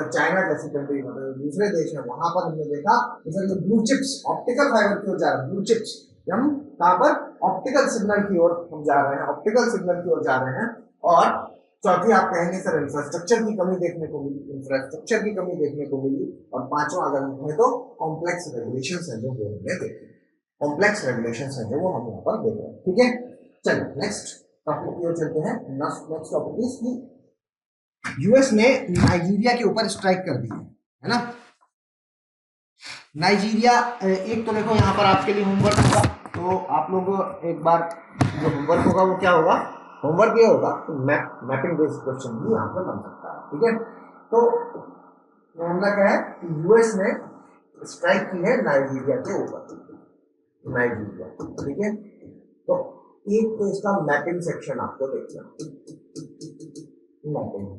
चाइना जैसी कंट्री, मतलब दूसरे देश है, वहां पर हमने देखा जैसे ब्लू चिप्स, ऑप्टिकल फाइबर की ओर जा रहे हैं, ब्लू चिप्स, हम कहाँ पर ऑप्टिकल सिग्नल की ओर हम जा रहे हैं, ऑप्टिकल सिग्नल की ओर जा रहे हैं। और चौथी आप कहेंगे सर इंफ्रास्ट्रक्चर की कमी देखने को मिली, इंफ्रास्ट्रक्चर की कमी देखने को मिली। और पांचवा अगर हम कहें तो कॉम्प्लेक्स रेगुलेशंस है जो हमने देखे, कॉम्प्लेक्स रेगुलेशंस है जो वो हम यहाँ पर देख रहे हैं। ठीक है, चलिए नेक्स्ट टॉपिक की ओर चलते हैं। नेक्स्ट टॉपिक इज कि यूएस ने नाइजीरिया के ऊपर स्ट्राइक कर दी है ना। नाइजीरिया, एक तो देखो यहाँ पर आपके लिए होमवर्क होगा, तो आप लोग एक बार जो होमवर्क होगा वो क्या होगा, होमवर्क ये होगा तो मैपिंग बेस्ड क्वेश्चन भी यहाँ पर बन सकता है। ठीक है, तो मामला क्या है कि यूएस ने स्ट्राइक की है नाइजीरिया के ऊपर, नाइजीरिया। ठीक है, तो एक तो इसका मैपिंग सेक्शन आपको देखना, मैपिंग।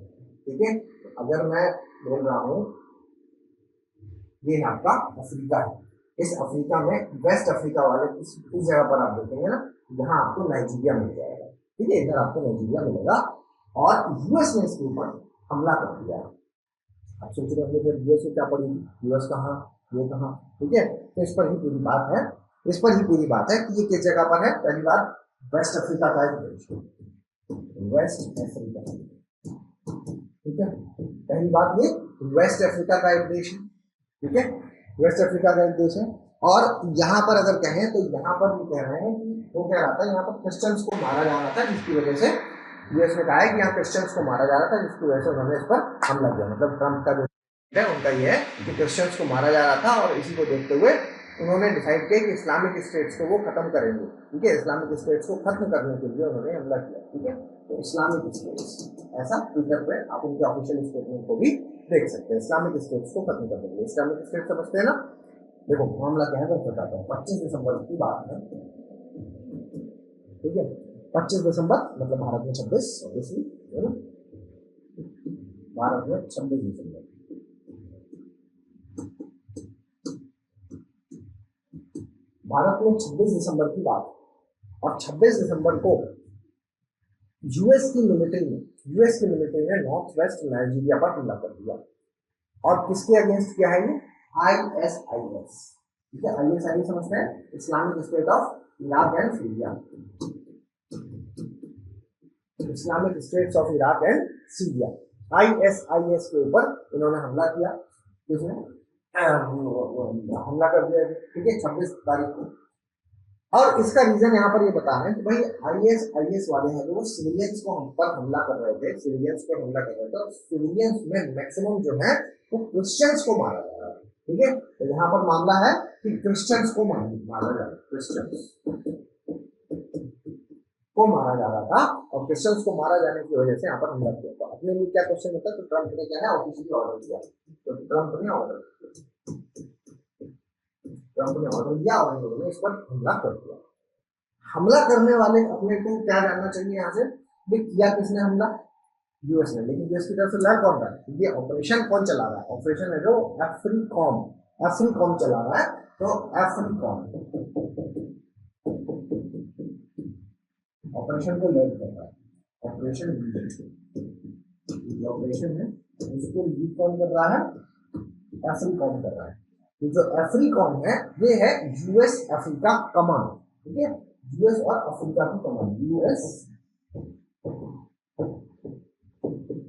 ठीक है, अगर मैं बोल रहा हूँ ये आपका अफ्रीका है, इस अफ्रीका में वेस्ट अफ्रीका वाले इस जगह पर आप देखेंगे ना, यहाँ आपको नाइजीरिया मिल जाएगा। ठीक है, इधर आपको नाइजीरिया मिलेगा और यूएस ने इसके ऊपर हमला कर दिया। आप सोच रहे होंगे फिर यूएस क्या पड़ेगी, यूएस कहाँ, ये कहाँ। ठीक है, तो इस पर ही पूरी बात है, इस पर ही पूरी बात है कि ये किस जगह पर है। पहली बात, वेस्ट अफ्रीका का एक देश, वेस्ट अफ्रीका। ठीक है, पहली बात ये वेस्ट अफ्रीका का एक देश है। ठीक है, वेस्ट अफ्रीका का एक देश है। और यहाँ पर अगर कहें तो यहाँ पर भी कह रहे हैं कि वो क्या रहा था, यहाँ पर क्रिश्चियंस को मारा जा रहा था, जिसकी वजह से यूएस ने कहा है कि यहाँ क्रिश्चियंस को मारा जा रहा था, जिसकी वजह से उन्होंने इस पर हमला किया। मतलब ट्रम्प का जो है उनका ये है कि क्रिश्चियंस को मारा जा रहा था और इसी को देखते हुए उन्होंने डिसाइड किया कि इस्लामिक स्टेट्स को वो खत्म करेंगे। ठीक है, इस्लामिक स्टेट्स को खत्म करने के लिए उन्होंने हमला किया। ठीक है, तो इस्लामिक स्टेट्स, ऐसा ट्विटर पे आप उनके ऑफिशियल स्टेटमेंट को भी देख सकते हैं, इस्लामिक स्टेट्स को खत्म कर देंगे। इस्लामिक स्टेट समझते हैं ना। देखो मामला क्या है मैं बताता हूँ। 25 दिसंबर की बात है। ठीक है, 25 दिसंबर मतलब भारत में 26 ऑब्वियसली है ना, भारत में 26 दिसंबर, भारत में 26 दिसंबर की बात। और 26 दिसंबर को यूएस की मिलिट्री ने नॉर्थ वेस्ट नाइजीरिया पर हमला कर दिया। और किसके अगेंस्ट किया है ये, ISIS। ठीक है, ISIS समझते हैं, Islamic state of Iraq and Syria, Islamic states of Iraq and Syria, ISIS के ऊपर इन्होंने हमला किया। किसने हमला कर दिया। ठीक है, 26 तारीख को। और इसका रीजन यहाँ पर ये बता रहे हैं कि भाई ISIS वाले हैं जो सिविलियंस को हम पर हमला कर रहे थे, सिविलियंस पर हमला कर रहे थे, और सिविलियंस में मैक्सिमम जो है वो क्रिश्चियंस को मारा जा रहा है। ठीक है, तो यहाँ पर मामला है कि क्रिश्चियंस को मारा जा रहा है, क्रिश्चियंस। को मारा जा रहा था और क्रिश्चियंस को मारा जाने की वजह से यहाँ पर हमला किया था। अपने लिए क्या क्वेश्चन होता है, तो ट्रम्प ने क्या है ऑफिशियली ऑर्डर दिया, तो ट्रम्प ने ऑर्डर दिया और उन्होंने इस पर हमला कर दिया। हमला करने वाले अपने को क्या जानना चाहिए यहाँ से, किया किसने हमला, यूएस ने, लेकिन यूएस की तरफ से लड़ कौन रहा है, ये ऑपरेशन कौन चला रहा है, ऑपरेशन है जो अफ्रीकॉम चला रहा है, तो अफ्रीकॉम ऑपरेशन को लीड कर रहा है, ऑपरेशन है उसको लीड कौन कर रहा है, अफ्रीकॉम कर रहा है। ये जो अफ्रीकॉम है ये है यूएस अफ्रीका कमांड, ठीक है, यूएस और अफ्रीका की command, US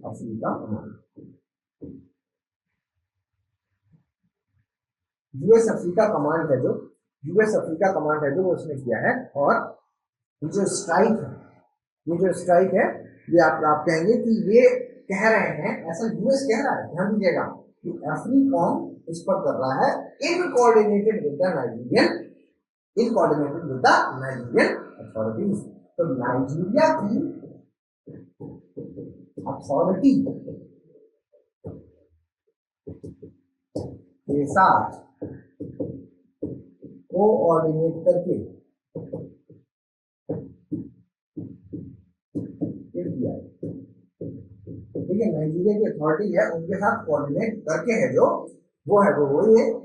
Africa command, US Africa command है जो वो उसने किया है। और ये जो स्ट्राइक है ये आप कहेंगे कि ये कह रहे हैं, ऐसा यूएस कह रहा है, ध्यान दीजिएगा कि अफ्रीकॉम इस पर कर रहा है in coordinated with the Nigerian authorities. तो नाइजीरिया की अथॉरिटी के साथ कोऑर्डिनेट करके किया, ठीक है, नाइजीरिया की अथॉरिटी है उनके साथ कोऑर्डिनेट करके है जो वो है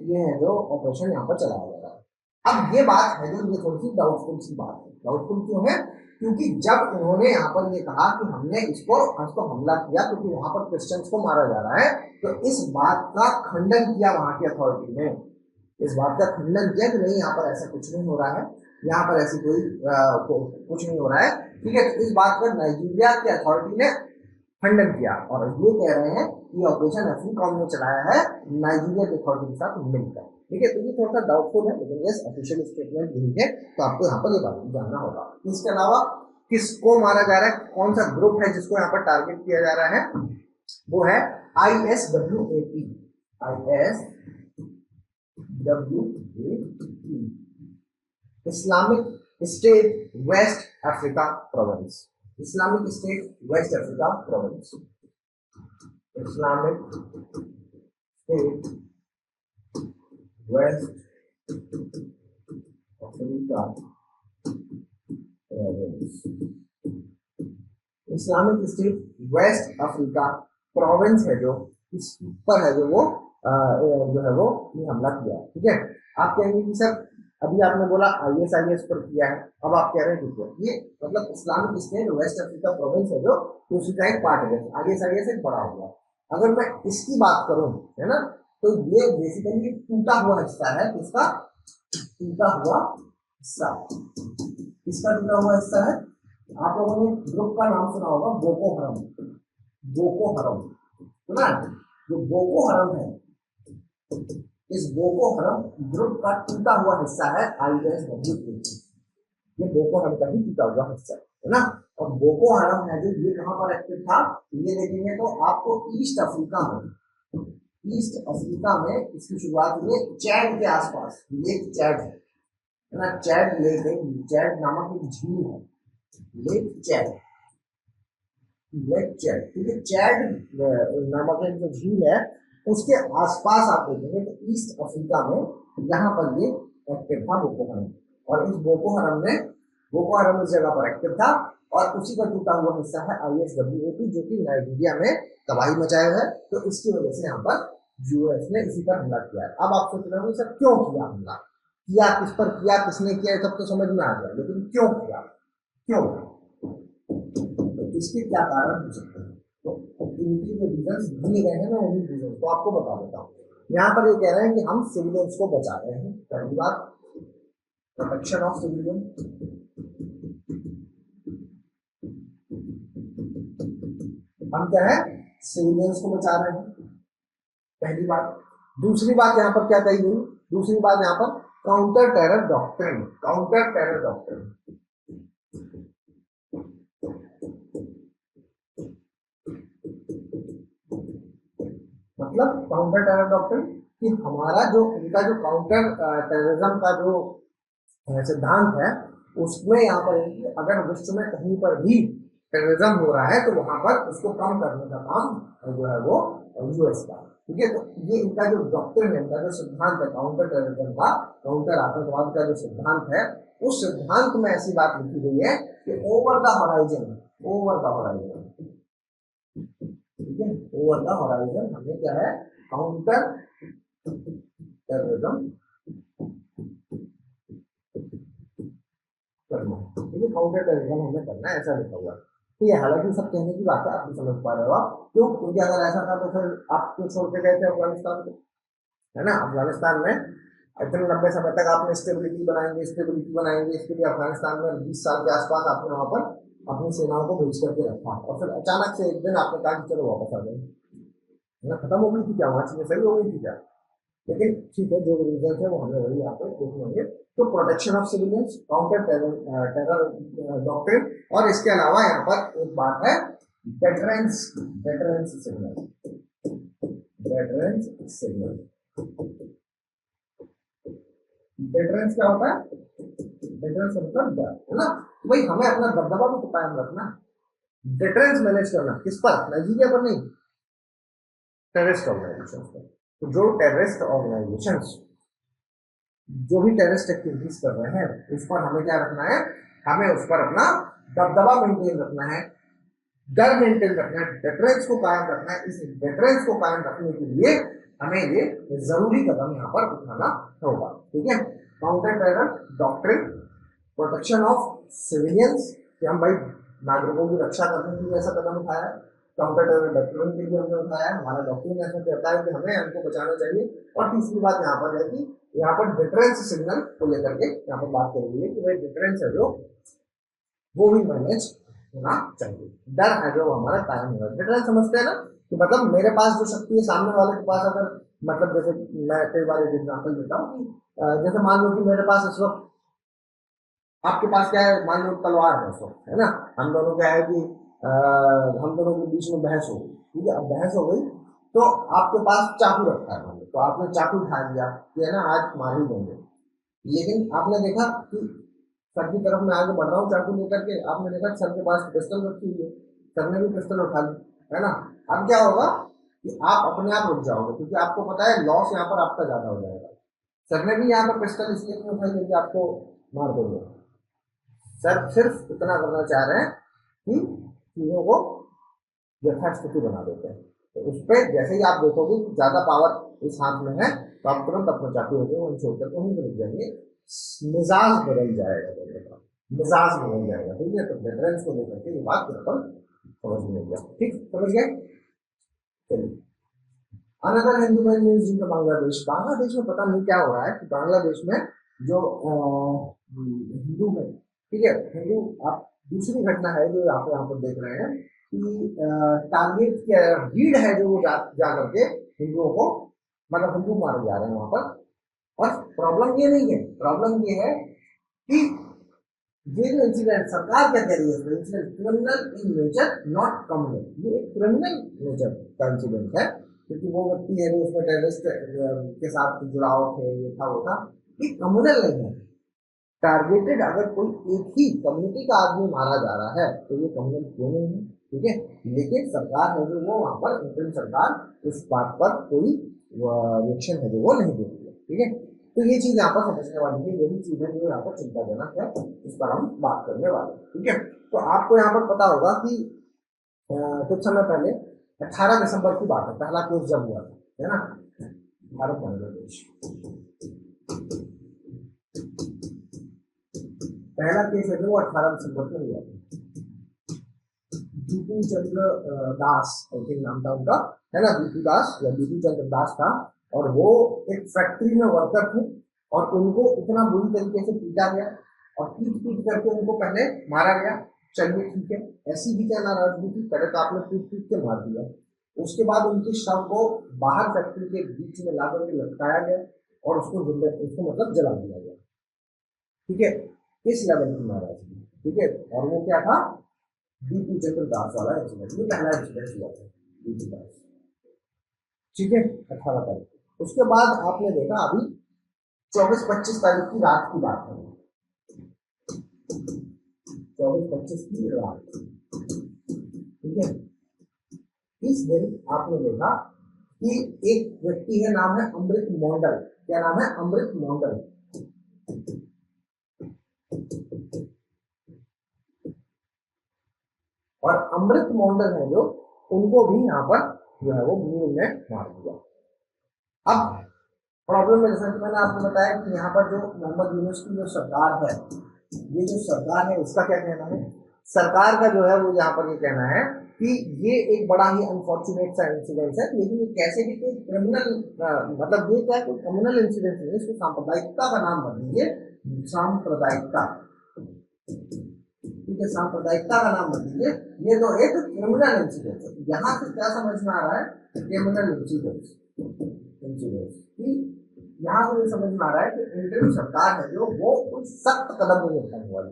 ये है जो ऑपरेशन यहाँ पर चलाया जा रहा है। अब ये बात है जो ये थोड़ी सी डाउटफुल सी बात है। डाउटफुल क्यों है, क्योंकि जब उन्होंने यहाँ पर ये कहा कि हमने इसको हमला किया क्योंकि वहां पर क्रिश्चियंस को मारा जा रहा है, तो इस बात का खंडन किया वहां की अथॉरिटी ने, इस बात का खंडन किया कि नहीं यहाँ पर ऐसा कुछ नहीं हो रहा है, यहाँ पर ऐसी कोई कुछ नहीं हो रहा है, ठीक है। तो इस बात पर नाइजीरिया की अथॉरिटी ने खंडन किया और ये कह रहे हैं कि ऑपरेशन अफ्रीकॉम ने चलाया है नाइजीरिया की अथॉरिटी के साथ मिलकर, ठीक है। तो ये थोड़ा सा डाउटफुल है, लेकिन यस ऑफिशियल स्टेटमेंट यही है, तो आपको यहाँ पर ये बात जानना होगा। इसके अलावा किसको मारा जा रहा है, कौन सा ग्रुप है जिसको यहाँ पर टारगेट किया जा रहा है, वो है ISWAP, Islamic State West Africa Province, Islamic State West Africa Province, Islamic State West Africa Province, Islamic State West Africa Province है जो इस पर है जो वो ये हमला किया, ठीक है। आप कहेंगे कि सर अभी आपने बोला ISIS पर किया है, अब आप कह रहे हैं कि ये मतलब Islamic State West Africa Province है जो उसी का एक पार्ट है, ISIS एक बड़ा हुआ। अगर मैं इसकी बात करूं, है ना, तो ये बेसिकली टूटा हुआ हिस्सा है, किसका टूटा हुआ हिस्सा, किसका टूटा हुआ हिस्सा है, आप लोगों ने ग्रुप का नाम सुना होगा बोको हरम, सुना, जो बोको हरम है, इस बोको हरम ग्रुप का टूटा हुआ हिस्सा है ISWAP, ये बोको हरम का ही टूटा हुआ हिस्सा है ना। और बोको हरम है जो ये कहां पर एक्टिव था, ये देखेंगे तो आपको ईस्ट अफ्रीका में इसकी शुरुआत हुई चैड के आसपास, लेक चैड है ना, चैड लेक है, चैड नामक एक झील है, लेक चैड, ठीक है, चैड नामक एक जो झील है उसके आसपास आप देखेंगे तो ईस्ट अफ्रीका में यहाँ पर ये एक्टिव था बोको हरम, और इस बोको हरम इस जगह पर एक्टिव था और उसी का टूटा हुआ हिस्सा है ISWAP जो कि नाइजीरिया में तबाही मचाया है। तो इसकी वजह से यहाँ पर यूएस ने इसी पर हमला किया है। अब आप सोच रहे हो सर क्यों किया हमला, किया किस पर किया, किसने किया, सब तो समझ में आ गया, लेकिन क्यों किया, क्यों, तो इसके क्या कारण हो सकते हैं, तो इनकी जो रीजंस दिए गए हैं ना, उन्हीं रीजन को आपको बता देता हूँ। यहाँ पर ये कह रहे हैं कि हम सिविलियंस को बचा रहे हैं, पहली बात प्रोटेक्शन ऑफ सिविलियन, हम क्या है सिविलियंस को बचा रहे हैं, पहली बात। दूसरी बात यहाँ पर क्या कही गई, दूसरी बात यहाँ पर काउंटर टेरर डॉक्ट्रिन, मतलब काउंटर टेरर डॉक्ट्रिन कि हमारा जो इनका जो काउंटर टेररिज्म का जो सिद्धांत है उसमें यहाँ पर है कि अगर विश्व में कहीं पर भी टेररिज्म हो रहा है तो वहां पर उसको कम करने का काम जो है वो यूएस का। ठीक है, तो ये इनका जो डॉक्ट्रिन है, इनका जो सिद्धांत है काउंटर टेररिज्म का, काउंटर आतंकवाद का जो सिद्धांत है, उस सिद्धांत में ऐसी बात लिखी गई है कि over the horizon, over the horizon, ठीक है, ओवर द होराइजन हमें क्या है, काउंटर टेररिज्म करना है। ठीक है, काउंटर टेररिज्म हमें करना है, ऐसा लिखा हुआ है। ठीक है, हालांकि सब कहने की बात है, आप भी समझ पा रहे हो आप, क्यों? क्योंकि अगर ऐसा था तो फिर आप क्यों छोड़ के गए थे अफगानिस्तान को, है ना? अफगानिस्तान में इतने लंबे समय तक आपने स्टेबिलिटी बनाएंगे, इसके लिए अफगानिस्तान में 20 साल के आसपास आपने वहां पर अपनी सेनाओं को भेज करके रखा, और फिर अचानक से एक दिन आपने कहा कि चलो वापस आ जाए, है ना? खत्म हो गई थी क्या वहां चीजें, सही हो गई थी क्या? लेकिन ठीक है, जो रीजन है वो हमें वही यहाँ पे देखने होंगे। तो protection of civilians, counter terror doctrine, और इसके अलावा यहाँ पर एक बात है deterrence, deterrence signal, deterrence signal. Deterrence क्या होता है? डेटरेंस मतलब डर, है ना? तो भाई हमें अपना दबदबा भी तो कायम रखना, डेटरेंस मैनेज करना, किस पर? नाइजीरिया पर नहीं, टेररिस्ट ऑर्गेनाइजेशन पर। तो जो टेररिस्ट ऑर्गेनाइजेशन जो भी टेररिस्ट एक्टिविटीज कर रहे हैं उस पर हमें क्या रखना है, हमें उस पर अपना दबदबा मेंटेन रखना है, डर मेंटेन रखना है, डेटरेंस को कायम रखना है। इस डेटरेंस को कायम रखने के लिए हमें ये जरूरी कदम यहाँ पर उठाना होगा। ठीक है, counter terror doctrine, protection of civilians, कि हम भाई नागरिकों की रक्षा करने के लिए ऐसा कदम उठाया है, काउंटर टेरर डॉक्ट्रिन के लिए हमने उठाया है, हमारा डॉक्ट्रिन ऐसा कहता है कि हमें हमको बचाना चाहिए। और तीसरी बात यहाँ पर है कि यहाँ पर डिफरेंस सिग्नल को लेकर के यहाँ पर बात करेंगे कि भाई डिफरेंस है जो वो भी मैनेज होना चाहिए, डर है जो हमारा कायम होगा। डिफरेंस समझते हैं ना, कि मतलब मेरे पास जो शक्ति है सामने वाले के पास अगर, मतलब जैसे मैं कई बार एक एग्जाम्पल देता हूँ कि जैसे मान लो कि मेरे पास इस वक्त, आपके पास क्या है, मान लो तलवार है इस वक्त, है ना? हम दोनों क्या है कि हम दोनों के बीच में बहस हो गई, ठीक है, अब बहस हो गई तो आपके पास चाकू रखा है, तो आपने चाकू उठा लिया कि है ना आज मार ही देंगे, लेकिन आपने देखा कि सर की तरफ मैं आगे बढ़ रहा हूँ चाकू लेकर के, आपने देखा सर के पास पिस्टल रखी हुई है, सर ने भी पिस्टल उठा ली, है ना? अब क्या होगा कि आप अपने आप रुक जाओगे, क्योंकि आपको पता है लॉस यहाँ पर आपका ज्यादा हो जाएगा। सर ने भी यहाँ पर पिस्टल इसलिए नहीं उठाई क्योंकि आपको मार देंगे, सर सिर्फ इतना करना चाह रहे हैं कि चीजों को यथास्थिति बना देते हैं। तो उस पर जैसे ही आप देखोगे कि ज्यादा पावर इस हाथ में है तो आप तुरंत अपना चाकू होंगे वहीं छोड़कर वहीं पर जाएंगे, मिजाज बदल जाएगा दोनों का, मिजाज बदल जाएगा। ठीक है, तो डिफरेंस को लेकर के ये बात बिल्कुल समझ में गया, ठीक समझ गए? चलिए, another Hindu man news in Bangladesh, Bangladesh में पता नहीं क्या हो रहा है कि बांग्लादेश में जो हिंदू है, ठीक है, हिंदू, आप दूसरी घटना है जो आप यहाँ पर देख रहे हैं कि टारगेट क्या भीड़ है जो वो जा करके हिंदुओं को, मतलब हिंदू मारे जा रहे हैं वहां पर। और प्रॉब्लम ये नहीं है, प्रॉब्लम ये है कि ये जो इंसिडेंट सरकार क्या कह रही है, incident criminal in nature not communal, ये एक क्रिमिनल नेचर का इंसिडेंट है, क्योंकि वो व्यक्ति है वो उसमें टेररिस्ट के साथ जुड़ाव थे, ये था वो था, ये कम्युनल नहीं है। टारगेटेड अगर कोई एक ही कम्युनिटी का आदमी मारा जा रहा है तो ये कम्युनल क्यों नहीं है? ठीक है, लेकिन सरकार है जो वो वहां पर इंडियन सरकार इस बात पर कोई रिएक्शन है जो वो नहीं दे रही है। ठीक है, तो ये चीज यहाँ पर समझने वाली है, यही चीज है जो यहाँ पर चिंताजनक है, इस पर हम बात करने वाले हैं। ठीक है, तो आपको यहाँ पर पता होगा कि कुछ समय पहले 18 दिसंबर की बात है, पहला केस जब हुआ था, है ना, भारत बांग्लादेश, पहला केस है जो 18 दिसंबर को हुआ था। BP Chandra Das I think नाम था उनका, है ना, बीपी दास या बीपी चंद्र दास था, और वो एक फैक्ट्री में वर्कर थे और उनको इतना बुरी तरीके से पीटा गया और पीट पीट करके उनको पहले मारा गया। चलिए ठीक है, ऐसी भी क्या नाराजगी थी, पहले तो आपने पीट पीट के मार दिया, उसके बाद उनके शव को बाहर फैक्ट्री के बीच में ला करके लटकाया गया और उसको मतलब जला दिया गया। ठीक है, इस लेवल की नाराजगी। ठीक है, और वो क्या था, बीपी चंद्र दास वाला इंसिडेंट, ये पहला इंसिडेंट हुआ था बीपी दास। ठीक है, 18 तारीख। उसके बाद आपने देखा अभी 24-25 तारीख की रात की बात है, 24-25 की रात, ठीक है। इस दिन आपने देखा कि एक व्यक्ति है, नाम है अमृत मंडल। क्या नाम है? अमृत मंडल। और अमृत मंडल है जो, उनको भी यहाँ पर जो है वो भीड़ ने मार दिया। अब प्रॉब्लम है, जैसा कि मैंने आपको बताया कि यहाँ पर जो मोहम्मद यूनुस की जो सरकार है, ये जो सरकार है इसका क्या कहना है? सरकार का जो है वो यहाँ पर ये कहना है कि ये एक बड़ा ही अनफॉर्चुनेट सा इंसिडेंट है, लेकिन ये कैसे भी कोई क्रिमिनल, मतलब ये क्या कोई कम्युनल इंसिडेंट नहीं, इसको सांप्रदायिकता का नाम बदलिए, सांप्रदायिकता, ठीक है, सांप्रदायिकता का नाम बदलिए। ये तो एक क्रिमिनल इंसिडेंट है। यहाँ से क्या समझ में आ रहा है? क्रिमिनल इंसिडेंट, यहाँ से ये समझ में आ रहा है कि इंटरिम सरकार है जो, वो कोई सख्त कदम नहीं उठाने वाली,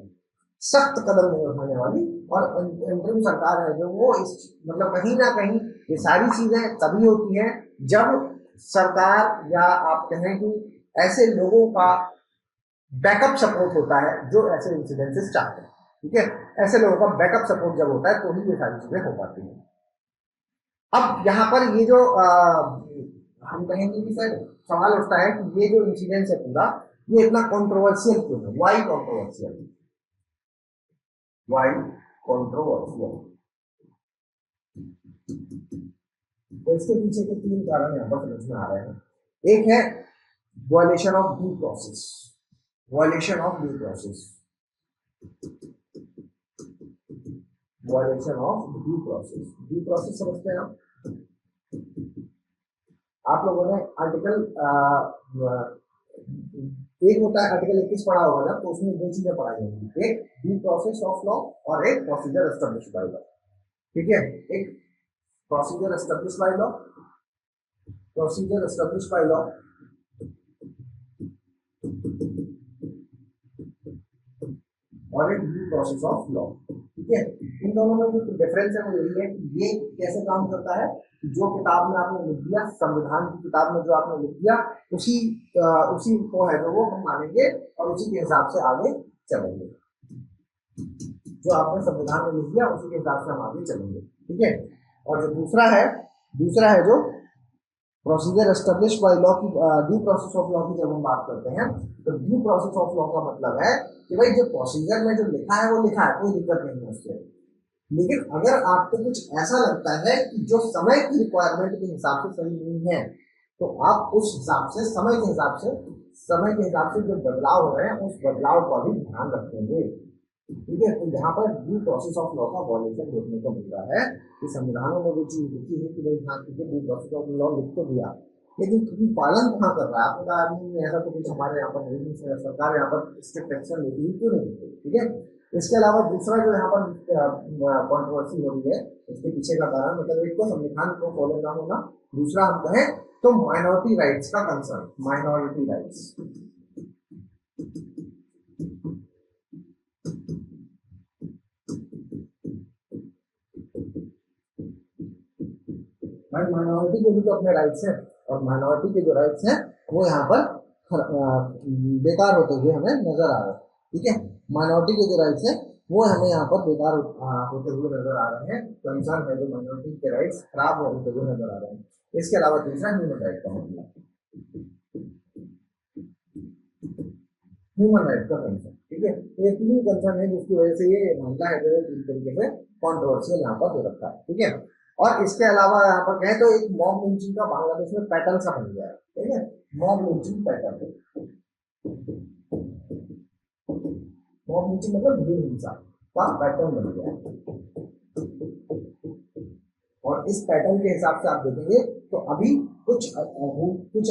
सख्त कदम नहीं उठाने वाली। और इंटरिम सरकार है जो, वो इस मतलब कहीं ना कहीं ये सारी चीजें तभी होती हैं जब सरकार या आप कहें कि ऐसे लोगों का बैकअप सपोर्ट होता है जो ऐसे इंसिडेंसेस चाहते हैं, ठीक है। ऐसे लोगों का बैकअप सपोर्ट जब होता है तो ही ये सारी चीजें हो पाती हैं। अब यहाँ पर ये जो हम कहेंगे कि सर सवाल उठता है कि ये जो इंसिडेंस है पूरा, ये इतना कंट्रोवर्शियल क्यों है? Why controversial? Why controversial? तो इसके पीछे के 3 कारण यहाँ पर समझ में आ रहे हैं। एक है violation of due process, violation of due process, violation of due process. Due process समझते हैं आप लोगों ने आर्टिकल एक होता है आर्टिकल 21 पढ़ा होगा ना, तो उसमें 2 चीजें पढ़ाई होंगी, एक ड्यू प्रोसेस ऑफ लॉ और एक प्रोसीजर एस्टेब्लिश बाय लॉ, ठीक है। एक procedure establish by law, procedure establish by law, और एक ड्यू प्रोसेस ऑफ लॉ, ठीक है। इन दोनों में जो डिफरेंस है वो यही है कि ये कैसे काम करता है कि जो किताब में आपने लिख दिया, संविधान की किताब में जो आपने लिख दिया, उसी को है जो वो हम मानेंगे और उसी के हिसाब से आगे चलेंगे। जो आपने संविधान में लिख दिया उसी के हिसाब से हम आगे चलेंगे, ठीक है। और जो दूसरा है जो प्रोसीजर एस्टेब्लिश बाय लॉ की, ड्यू प्रोसेस ऑफ लॉ की जब हम बात करते हैं, तो ड्यू प्रोसेस ऑफ लॉ का मतलब है कि भाई जो प्रोसीजर में जो लिखा है वो लिखा है, कोई दिक्कत नहीं है उससे, लेकिन अगर आपको कुछ ऐसा लगता है कि जो समय की रिक्वायरमेंट के हिसाब से सही नहीं है, तो आप उस हिसाब से समय के हिसाब से जो बदलाव हो रहे हैं उस बदलाव का भी ध्यान रखेंगे, ठीक है। तो यहाँ पर ड्यू प्रोसेस ऑफ लॉ का वॉल्यूशन देखने को मिल रहा है कि संविधानों में वो चीज लिखी है कि भाई हाँ ठीक है, ड्यू प्रोसेस ऑफ लॉ लिख तो दिया, लेकिन कभी पालन कहाँ कर रहा है? आपने कहा आदमी ऐसा तो कुछ हमारे यहाँ पर नहीं, सरकार यहाँ पर स्ट्रिक्ट एक्शन लेती है, क्यों नहीं लेती, ठीक है। इसके अलावा दूसरा जो यहाँ पर कंट्रोवर्सी हो रही है, इसके पीछे का कारण मतलब एक तो संविधान को फॉलो ना होना, दूसरा हम कहें तो माइनॉरिटी राइट्स का कंसर्न, माइनॉरिटी राइट्स। भाई माइनॉरिटी के भी तो अपने राइट्स हैं, और माइनॉरिटी के जो राइट्स हैं वो यहाँ पर बेकार होते हुए हमें नजर आ रहे हैं, ठीक है। माइनॉरिटी के जो राइट्स हैं वो हमें यहाँ पर बेकार होते हुए नजर आ रहे हैं, कंसर्न है जो माइनॉरिटी के राइट्स खराब होते हुए नजर आ रहे हैं। इसके अलावा दूसरा ह्यूमन राइट का मामला, ह्यूमन राइट का कंसर्न, ठीक है। ये 3 कंसर्न है जिसकी वजह से ये मामला है जो पूरी तरीके से कॉन्ट्रोवर्शियल यहाँ पर हो रखा है, ठीक है। और इसके अलावा यहाँ पर कहें तो एक मॉब लिंचिंग का बांग्लादेश में पैटर्न सा बन गया है, ठीक है। Mob lynching pattern, mob lynching मतलब भीड़ हिंसा का पैटर्न बन गया है। और इस पैटर्न के हिसाब से आप देखेंगे तो अभी कुछ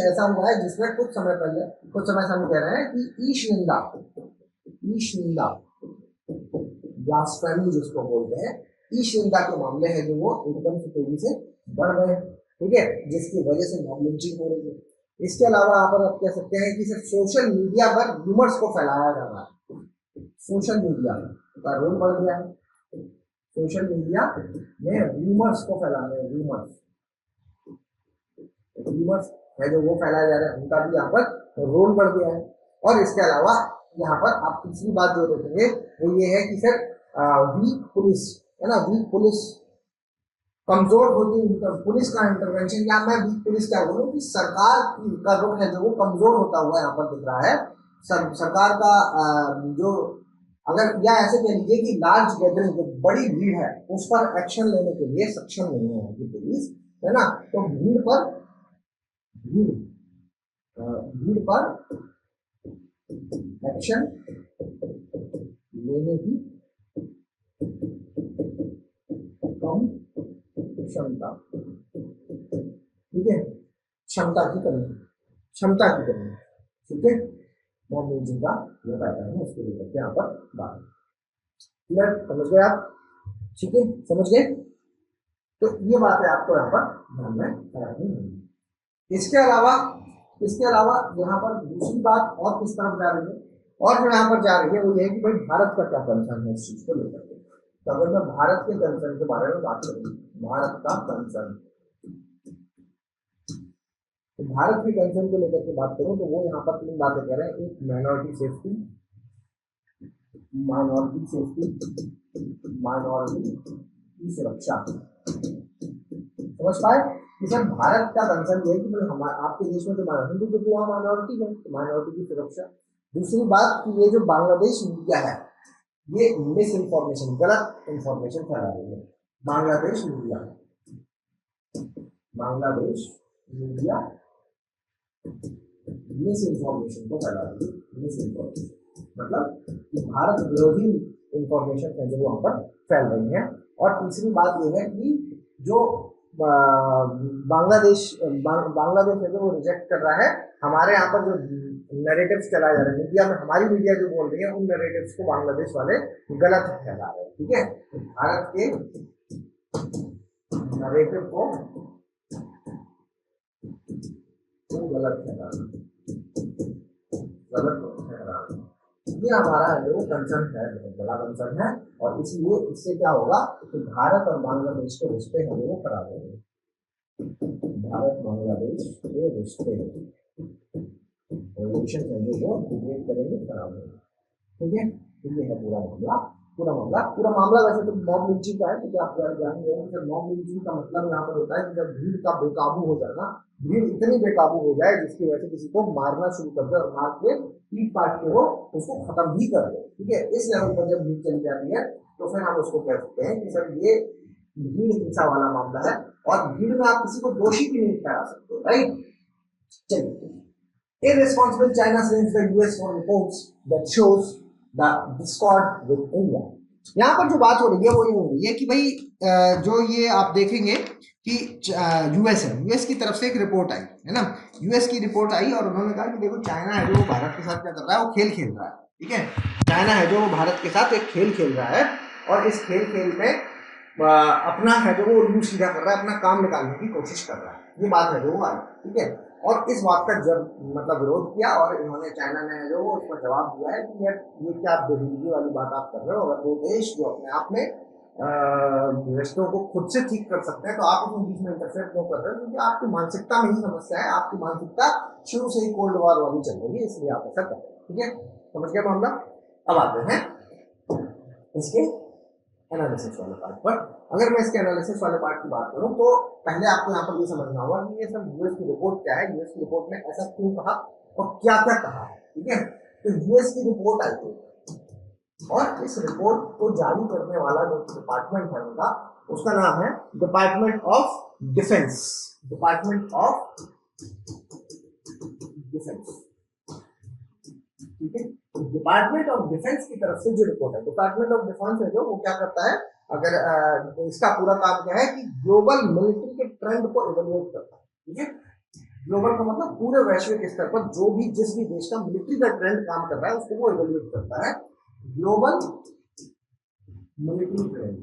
ऐसा हुआ है जिसमें कुछ समय से हम कह रहे हैं कि ईश निंदा ब्लास्फेमी जिसको बोलते हैं, ईश निंदा के मामले हैं जो वो एकदम से तेजी से बढ़ रहे हैं, ठीक है, जिसकी वजह से मॉब लिंचिंग हो रही है। इसके अलावा यहाँ पर आप कह सकते हैं कि सिर्फ सोशल मीडिया पर रूमर्स को फैलाया जा रहा है, सोशल मीडिया का रोल बढ़ गया है, सोशल मीडिया में रूमर्स को फैलाने, रूमर्स है जो वो फैलाए जा रहे हैं, उनका भी यहाँ पर रोल बढ़ गया है। और इसके अलावा यहाँ पर आप तीसरी बात जो देखेंगे वो ये है कि सर वीक पुलिस है ना, वीक पुलिस कमजोर होती पुलिस का इंटरवेंशन, या मैं वीक पुलिस क्या बोलूँ कि सरकार का रुख है जो वो कमजोर होता हुआ यहाँ पर दिख रहा है। सरकार का जो अगर या ऐसे कह लीजिए कि लार्ज गैदरिंग जो बड़ी भीड़ है उस पर एक्शन लेने के लिए सक्षम नहीं है कि पुलिस, है ना। तो भीड़ पर एक्शन लेने की कम क्षमता, ठीक है, क्षमता की कमी, ठीक है, मॉब लिंचिंग का ये पैटर्न है, इसको लेकर के यहाँ पर बात क्लियर, समझ गए आप, ठीक है, समझ गए। तो ये बात है आपको यहाँ पर ध्यान में रखनी है। इसके अलावा यहाँ पर दूसरी बात और किस तरफ जा रही है, और जो यहाँ पर जा रही है वो ये है कि भाई भारत का क्या कंसर्न है इस चीज को लेकर के। तो अगर मैं भारत के कंसर्न के बारे में बात करूँ, भारत का कंसर्न, तो भारत के कंसर्न को लेकर के बात करूं तो वो यहाँ पर तीन बातें कह रहे हैं। एक माइनॉरिटी सेफ्टी की सुरक्षा। समझ पाए कि सर भारत का कंसर्न ये है कि भाई हमारे आपके देश में जो हिंदू जो वहाँ माइनॉरिटी है, तो माइनॉरिटी की सुरक्षा। दूसरी बात कि ये जो बांग्लादेश मीडिया है ये मिस इन्फॉर्मेशन, गलत इंफॉर्मेशन फैला रही है। बांग्लादेश मीडिया मिस इन्फॉर्मेशन को फैला रही है। मिस इन्फॉर्मेशन मतलब कि भारत विरोधी इंफॉर्मेशन है जो वहां पर फैल रही है। और तीसरी बात यह है कि जो बांग्लादेश है जो वो रिजेक्ट कर रहा है हमारे यहाँ पर जो नैरेटिव्स चलाए जा रहे हैं मीडिया में, हमारी मीडिया जो बोल रही है उन नैरेटिव्स को बांग्लादेश वाले गलत फैला रहे हैं, ठीक है। भारत के नैरेटिव को गलत ठहरा, ये हमारा है जो कंसर्न है, बहुत बड़ा कंसर्न है। और इसलिए इससे क्या होगा कि भारत और बांग्लादेश के रिश्ते हैं वो खराब होंगे। भारत बांग्लादेश के रिश्ते रिलेशन है जो वो डिग्रेड करेंगे, खराब होंगे, ठीक है। तो ये है पूरा मामला। वैसे तो मॉब लिंचिंग का है, तो आप जानेंगे कि मॉब लिंचिंग का मतलब यहाँ पर होता है कि जब भीड़ का बेकाबू हो जाना, भीड़ इतनी बेकाबू हो जाए जिसकी वजह से किसी को मारना शुरू कर दे और मार के पीट पाट के वो उसको खत्म भी कर दे, ठीक है। इस लेवल पर जब भीड़ चली जाती है तो फिर हम उसको कह सकते हैं कि सर ये भीड़ हिंसा वाला मामला है। और भीड़ में आप किसी को दोषी भी नहीं ठहरा सकते, राइट। चलिए, irresponsible China sends the US for reports that shows the discord with India। यहाँ पर जो बात हो रही है वो ये हो रही है कि भाई जो ये आप देखेंगे कि यूएस की तरफ से एक रिपोर्ट आई है ना, यूएस की रिपोर्ट आई और उन्होंने कहा कि देखो चाइना है जो भारत के साथ क्या कर रहा है, वो खेल खेल रहा है, ठीक है। चाइना है जो भारत के साथ एक खेल खेल रहा है और इस खेल में अपना है जो वो उल्लू सीधा कर रहा है, अपना काम निकालने की कोशिश कर रहा है, ये बात है जो वो आई, ठीक है। और इस बात का जब मतलब विरोध किया और इन्होंने चाइना ने जो वो उसका जवाब दिया है कि यार ये क्या बेहिंदगी वाली बात आप कर रहे हो। अगर वो देश जो अपने आप में रिश्तों को खुद से ठीक कर सकते हैं तो आप उसमें बीच में इंटरफेयर क्यों कर रहे हो, क्योंकि आपकी मानसिकता में ही समस्या है। आपकी मानसिकता शुरू से ही कोल्ड वॉर वाली चल रही है, इसलिए आप ऐसा कर रहे हैं, ठीक है। समझ गया मामला। अब आते हैं इसके एनालिसिस वाले पार्ट पर। अगर मैं इसके एनालिसिस वाले पार्ट की बात करूं तो पहले आपको यहाँ पर ये समझना होगा कि ये सब यूएस की रिपोर्ट क्या है, यूएस की रिपोर्ट में ऐसा क्यों कहा और क्या क्या कहा है, ठीक है। तो यूएस की रिपोर्ट आई थी और इस रिपोर्ट को जारी करने वाला जो डिपार्टमेंट है उनका, उसका नाम है डिपार्टमेंट ऑफ डिफेंस। ठीक है, डिपार्टमेंट ऑफ डिफेंस की तरफ से जो रिपोर्ट है, डिपार्टमेंट ऑफ डिफेंस है जो वो क्या करता है, अगर इसका पूरा काम क्या है कि ग्लोबल मिलिट्री के ट्रेंड को इवेलुएट करता है, ठीक है। ग्लोबल का मतलब पूरे वैश्विक स्तर पर जो भी जिस भी देश का मिलिट्री का ट्रेंड काम कर रहा है उसको वो इवेलुएट करता है। ग्लोबल मिलिट्री ट्रेंड,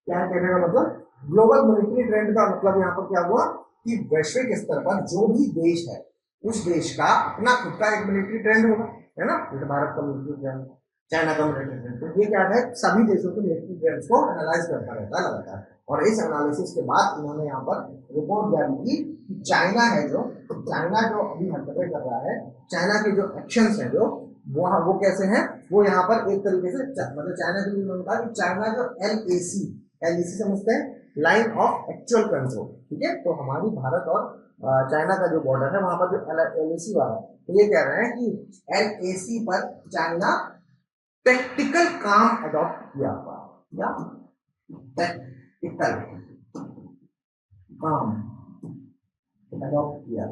क्या कहने का मतलब, ग्लोबल मिलिट्री ट्रेंड का मतलब यहाँ पर क्या हुआ कि वैश्विक स्तर पर जो भी देश है उस देश का अपना खुद का एक मिलिट्री ट्रेंड होगा, है ना। जैसे भारत का मिलिट्री ट्रेंड, चाइना का मिलिट्री ट्रेंड। तो ये क्या है, सभी देशों के मिलिट्री ट्रेंड्स को एनालाइज करता रहता है लगातार। और इस एनालिसिस के बाद इन्होंने यहाँ पर रिपोर्ट जारी की कि चाइना है जो, चाइना जो अभी हरकतें कर रहा है, चाइना के जो एक्शंस हैं जो वो कैसे हैं, वो यहाँ पर एक तरीके से मतलब चाइना के लिए उन्होंने कहा कि चाइना जो LAC समझते हैं, लाइन ऑफ एक्चुअल कंट्रोल, ठीक है। तो हमारी भारत और चाइना का जो बॉर्डर है वहां पर जो LAC वाला, तो ये कह रहे हैं कि LAC पर चाइना प्रैक्टिकल काम अडॉप्ट किया हुआ, या प्रैक्टिकल काम अडॉप्ट किया।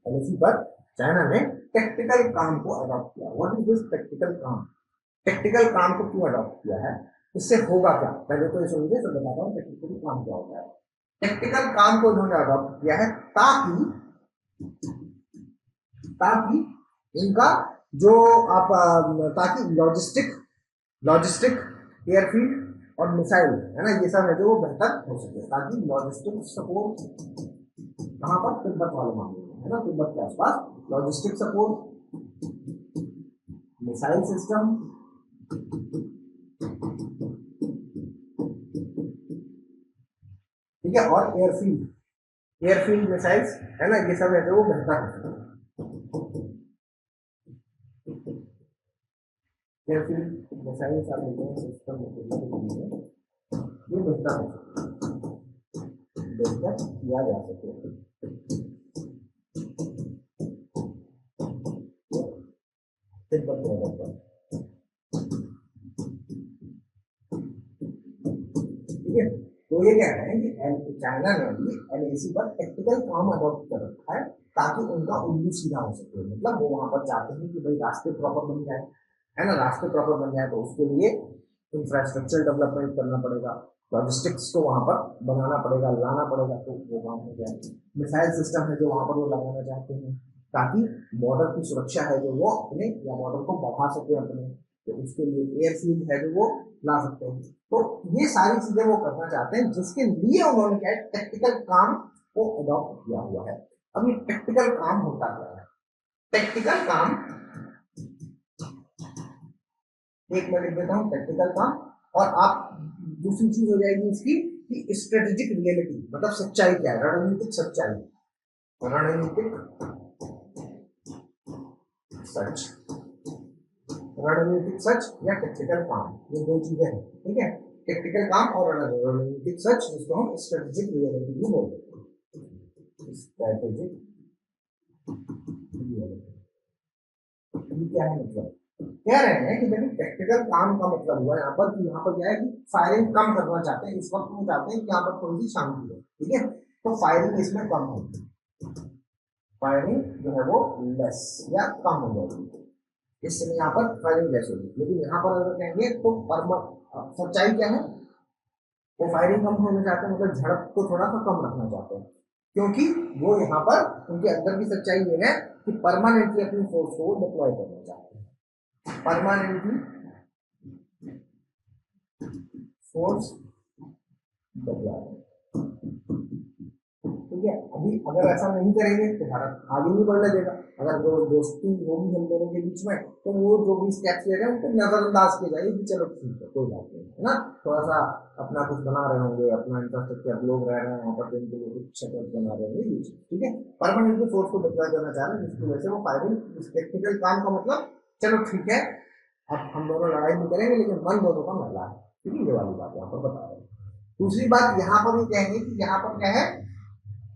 LAC पर चाइना ने प्रैक्टिकल काम को अडॉप्ट किया। व्हाट इज दिस प्रैक्टिकल काम? प्रैक्टिकल काम को क्यों अडॉप्ट किया है, इससे होगा क्या, पहले तो ये समझिए, तो बताता हूँ प्रैक्टिकल काम क्या होता है। प्रैक्टिकल काम को इन्होंने अडॉप्ट किया है ताकि इनका जो आप ताकि लॉजिस्टिक एयरफील्ड और मिसाइल है ना, ये सब है जो बेहतर हो सके, ताकि लॉजिस्टिक सपोर्ट कहाँ पर, तिब्बत वाले मामले में है ना, तिब्बत के आसपास लॉजिस्टिक सपोर्ट, मिसाइल सिस्टम, ठीक है, और एयरफील्ड मिसाइल्स है ना, ये सब है जो वो बेहतर हो सके, एयरफील्ड मिसाइल्स आप सिस्टम ये बेहतर हो सके, बेहतर किया जा सके। तिब्बत बॉर्डर पर, ठीक है। तो ये कह रहे हैं कि चाइना ने भी LAC पर प्रैक्टिकल काम अडॉप्ट कर रखा है ताकि उनका उल्लू सीधा हो सके। मतलब वो वहां पर चाहते हैं कि भाई रास्ते प्रॉपर बन जाए, है ना, रास्ते प्रॉपर बन जाए तो उसके लिए इंफ्रास्ट्रक्चर डेवलपमेंट करना पड़ेगा, लॉजिस्टिक्स को वहां पर बनाना पड़ेगा, लाना पड़ेगा, तो वो काम हो जाए। मिसाइल सिस्टम है जो वहां पर वो लगाना चाहते हैं ताकि बॉर्डर की सुरक्षा है जो वो अपने या बॉर्डर को बढ़ा सके अपने, तो उसके लिए एयरफील्ड है जो वो ला सकते हैं। तो ये सारी चीजें वो करना चाहते हैं, जिसके लिए उन्होंने क्या है, टेक्निकल काम को अडॉप्ट किया हुआ है। अब ये टेक्निकल काम होता क्या है? टेक्निकल काम, एक मैं लिख देता हूं टेक्निकल काम, और आप दूसरी चीज हो जाएगी इसकी कि स्ट्रेटेजिक रियलिटी, मतलब सच्चाई क्या है, रणनीतिक सच्चाई, रणनीतिक सच, रणनीतिक सच या टेक्निकल काम, ये दो चीजें हैं, ठीक है। टेक्निकल काम और रणनीतिक सच, जिसको हम स्ट्रेटेजिक रियलिटी भी बोलते हैं। स्ट्रेटेजिक रियलिटी क्या है, मतलब कह रहे हैं कि देखिए टेक्निकल काम का मतलब हुआ यहाँ पर कि यहाँ पर क्या है कि फायरिंग कम करना चाहते हैं, इस वक्त वो चाहते हैं कि यहाँ पर थोड़ी सी शांति है, ठीक है, तो फायरिंग इसमें कम होगी, फायरिंग जो है वो लेस या कम हो जाएगी, इस समय यहाँ पर फायरिंग लेस होगी। लेकिन यहाँ पर अगर कहेंगे तो सच्चाई क्या है, वो फायरिंग कम होना चाहते हैं, मतलब झड़प को थोड़ा सा कम रखना चाहते हैं, क्योंकि वो यहाँ पर उनके अंदर की सच्चाई ये है कि परमानेंटली अपनी फोर्स को डिप्लॉय करना चाहते हैं, परमानेंटली फोर्स डिप्लॉय, ठीक है। अभी अगर ऐसा नहीं करेंगे तो भारत आगे नहीं बढ़ने देगा। अगर जो दोस्ती होगी हम दोनों के बीच में, तो वो जो भी स्टेप्स ले रहे हैं उनको नजरअंदाज किया जाएगी कि चलो ठीक है कोई बात नहीं, है ना, थोड़ा सा अपना कुछ बना रहे होंगे, अपना इंफ्रास्ट्रक्चर, लोग रह रहे हैं वहां पर, उनके लिए कुछ सेटअप बना रहे होंगे, ठीक है। परमानेंटली फोर्स को डिप्लॉय करना चाह रहे हैं, जिसकी वजह से वो फायरिंग, टेक्निकल काम का मतलब चलो ठीक है अब हम दोनों लड़ाई नहीं करेंगे, लेकिन मन दोनों का मैला है, ठीक है, ये वाली बात यहाँ पर बता रहे हैं। दूसरी बात यहाँ पर ये कहेंगे कि यहाँ पर क्या है,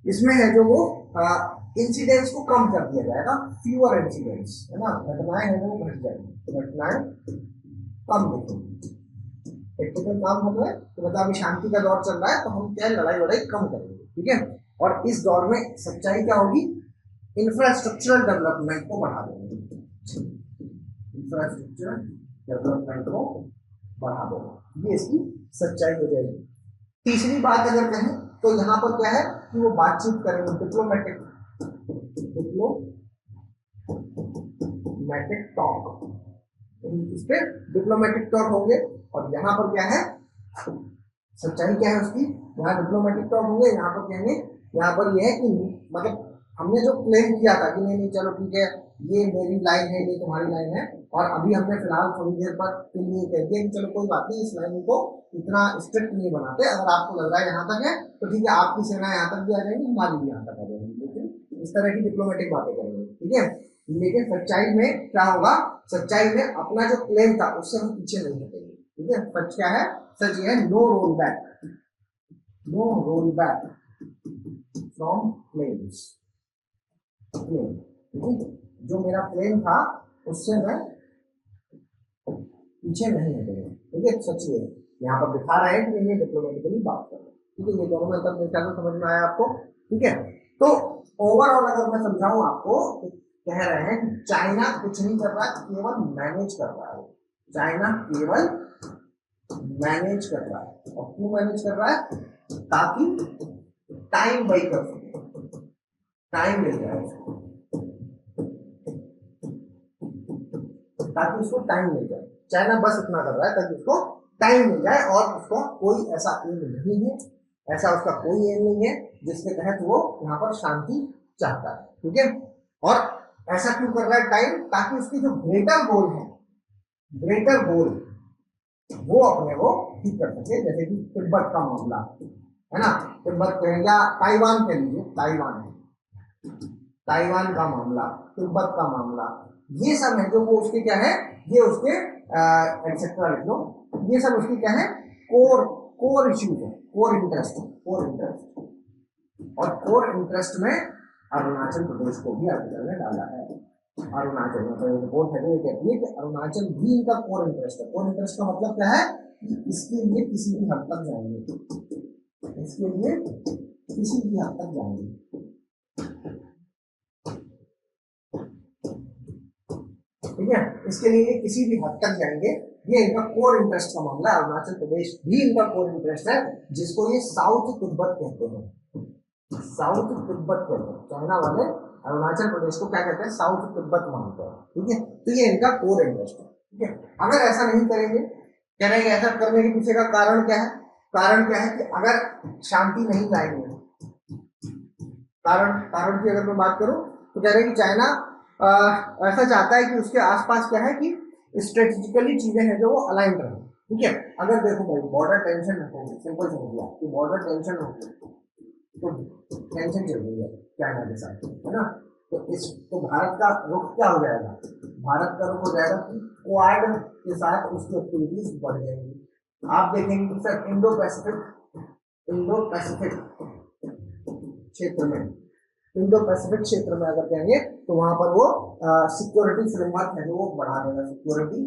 इसमें है जो वो इंसिडेंट्स को कम कर दिया जाएगा, फ्यूअर इंसिडेंट्स, है ना, घटनाएं हैं वो घट जाएंगी, घटनाएं कम दिखेंगी। टेक्निकल काम होता है तो मतलब अभी शांति का दौर चल रहा है, तो हम क्या लड़ाई वड़ाई कम करेंगे, ठीक है। और इस दौर में सच्चाई क्या होगी, इंफ्रास्ट्रक्चरल डेवलपमेंट को बढ़ा देंगे, इंफ्रास्ट्रक्चरल डेवलपमेंट को बढ़ा देंगे, ये इसकी सच्चाई हो जाएगी। तीसरी बात अगर कहें तो यहाँ पर क्या है कि वो बातचीत करेंगे, डिप्लोमेटिक टॉक, इस पे डिप्लोमेटिक टॉक होंगे। और यहाँ पर क्या है, सच्चाई क्या है उसकी, यहाँ डिप्लोमेटिक टॉक होंगे, यहाँ पर कहेंगे यहाँ पर ये है कि मतलब हमने जो क्लेम किया था कि नहीं नहीं चलो ठीक है ये मेरी लाइन है ये तुम्हारी लाइन है, और अभी हमने फिलहाल थोड़ी देर पर के लिए कह दिया कि चलो कोई बात नहीं इस लाइन को इतना स्ट्रिक्ट नहीं बनाते, अगर आपको लग रहा है यहाँ तक है तो ठीक है आपकी सेना यहाँ तक भी आ जाएगी हमारी भी यहाँ तक आ जाएगी, लेकिन इस तरह की डिप्लोमेटिक बातें करेंगे ठीक है। लेकिन सच्चाई में क्या होगा, सच्चाई में अपना जो क्लेम था उससे हम पीछे नहीं हटेंगे ठीक है। सच क्या है, सच ये है no roll back, no roll back from claims, जो मेरा क्लेम था उससे मैं पीछे नहीं हटेगा ठीक है। सच ये है, यहाँ पर दिखा रहे हैं कि ये डिप्लोमेटिकली बात कर रहे हैं ठीक है। ये दोनों में अंतर मेरे ख्याल समझ में आया आपको ठीक है। तो ओवरऑल अगर मैं समझाऊं आपको तो कह रहे हैं कि चाइना कुछ नहीं कर रहा है, केवल मैनेज कर रहा है, चाइना केवल मैनेज कर रहा है। और क्यों मैनेज कर रहा है, ताकि टाइम बाई कर सके, टाइम मिल जाए उसको, ताकि उसको टाइम मिल जाए। चाइना बस इतना कर रहा है ताकि उसको टाइम मिल जाए, और उसको कोई ऐसा एम नहीं है, ऐसा उसका कोई एम नहीं है जिसके तहत वो यहाँ पर शांति चाहता है ठीक है। और ऐसा क्यों कर रहा है टाइम, ताकि उसकी जो ग्रेटर गोल है, ग्रेटर गोल वो अपने को ठीक कर सके। जैसे कि तिब्बत का मामला है ना, तिब्बत या ताइवान के लिए, ताइवान ताइवान का मामला, तिब्बत का मामला, ये सब है जो वो उसके क्या है, ये उसके एक्सेट्रा लिख लो, ये सब उसकी क्या है, कोर कोर इश्यूज है, कोर इंटरेस्ट, कोर इंटरेस्ट। और कोर इंटरेस्ट में अरुणाचल प्रदेश को भी आर्टिकल में डाला है। अरुणाचल में तो रिपोर्ट है जो ये कहती है कि अरुणाचल भी इनका कोर इंटरेस्ट है। कोर इंटरेस्ट का मतलब क्या है, इसके लिए किसी भी हद तक जाएंगे, इसके लिए किसी भी हद तक जाएंगे ठीक है, इसके लिए किसी भी हद तक जाएंगे। ये इनका कोर इंटरेस्ट का मामला है। अरुणाचल प्रदेश भी इनका कोर इंटरेस्ट है, जिसको ये साउथ तिब्बत कहते हैं, साउथ तिब्बत कहते हैं। चाइना वाले अरुणाचल प्रदेश को क्या कहते हैं, साउथ तिब्बत मानते हैं ठीक है। तो ये इनका कोर इंटरेस्ट है ठीक है। अगर ऐसा नहीं करेंगे, करेंगे ऐसा करने के पीछे का कारण क्या है, कारण क्या है कि अगर शांति नहीं लाएंगे, कारण की अगर मैं बात करूं तो कह रहे हैं कि चाइना ऐसा चाहता है कि उसके आसपास क्या है कि स्ट्रेटेजिकली चीजें हैं जो वो अलाइन रहे ठीक है। अगर देखो भाई बॉर्डर टेंशन होगी, सिंपल समझ लिया कि बॉर्डर टेंशन होगी तो टेंशन चल रही है चाइना के साथ है ना, तो भारत का रुख क्या हो जाएगा, भारत का रुख हो जाएगा कि क्वाड के साथ उसकी एक्टिविटीज बढ़ जाएंगी। आप देखेंगे सर इंडो पैसिफिक क्षेत्र में, इंडो पैसिफिक क्षेत्र में अगर कहेंगे तो वहां पर वो सिक्योरिटी फ्रेमवर्क है जो वो बढ़ा देगा, सिक्योरिटी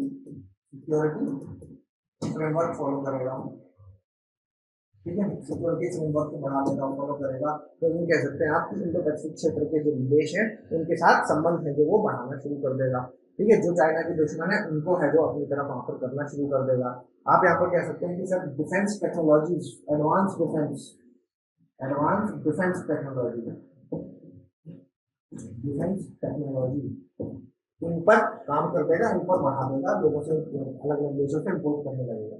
फ्रेमवर्क फॉलो करेगा ठीक है, सिक्योरिटी फ्रेमवर्क को बढ़ा देगा, फॉलो करेगा। तो ये कह सकते हैं आप कि इंडो पैसिफिक क्षेत्र के जो देश हैं उनके साथ संबंध है जो वो बढ़ाना शुरू कर देगा ठीक है। जो चाइना के दुश्मन है उनको है जो अपनी तरफ ऑफर करना शुरू कर देगा। आप यहाँ पर कह सकते हैं कि sir defence technologies, advance defence technology, defence technology in पर काम कर देगा, इन पर बढ़ा देगा, लोगों से अलग अलग देशों से इम्पोर्ट करने लगेगा।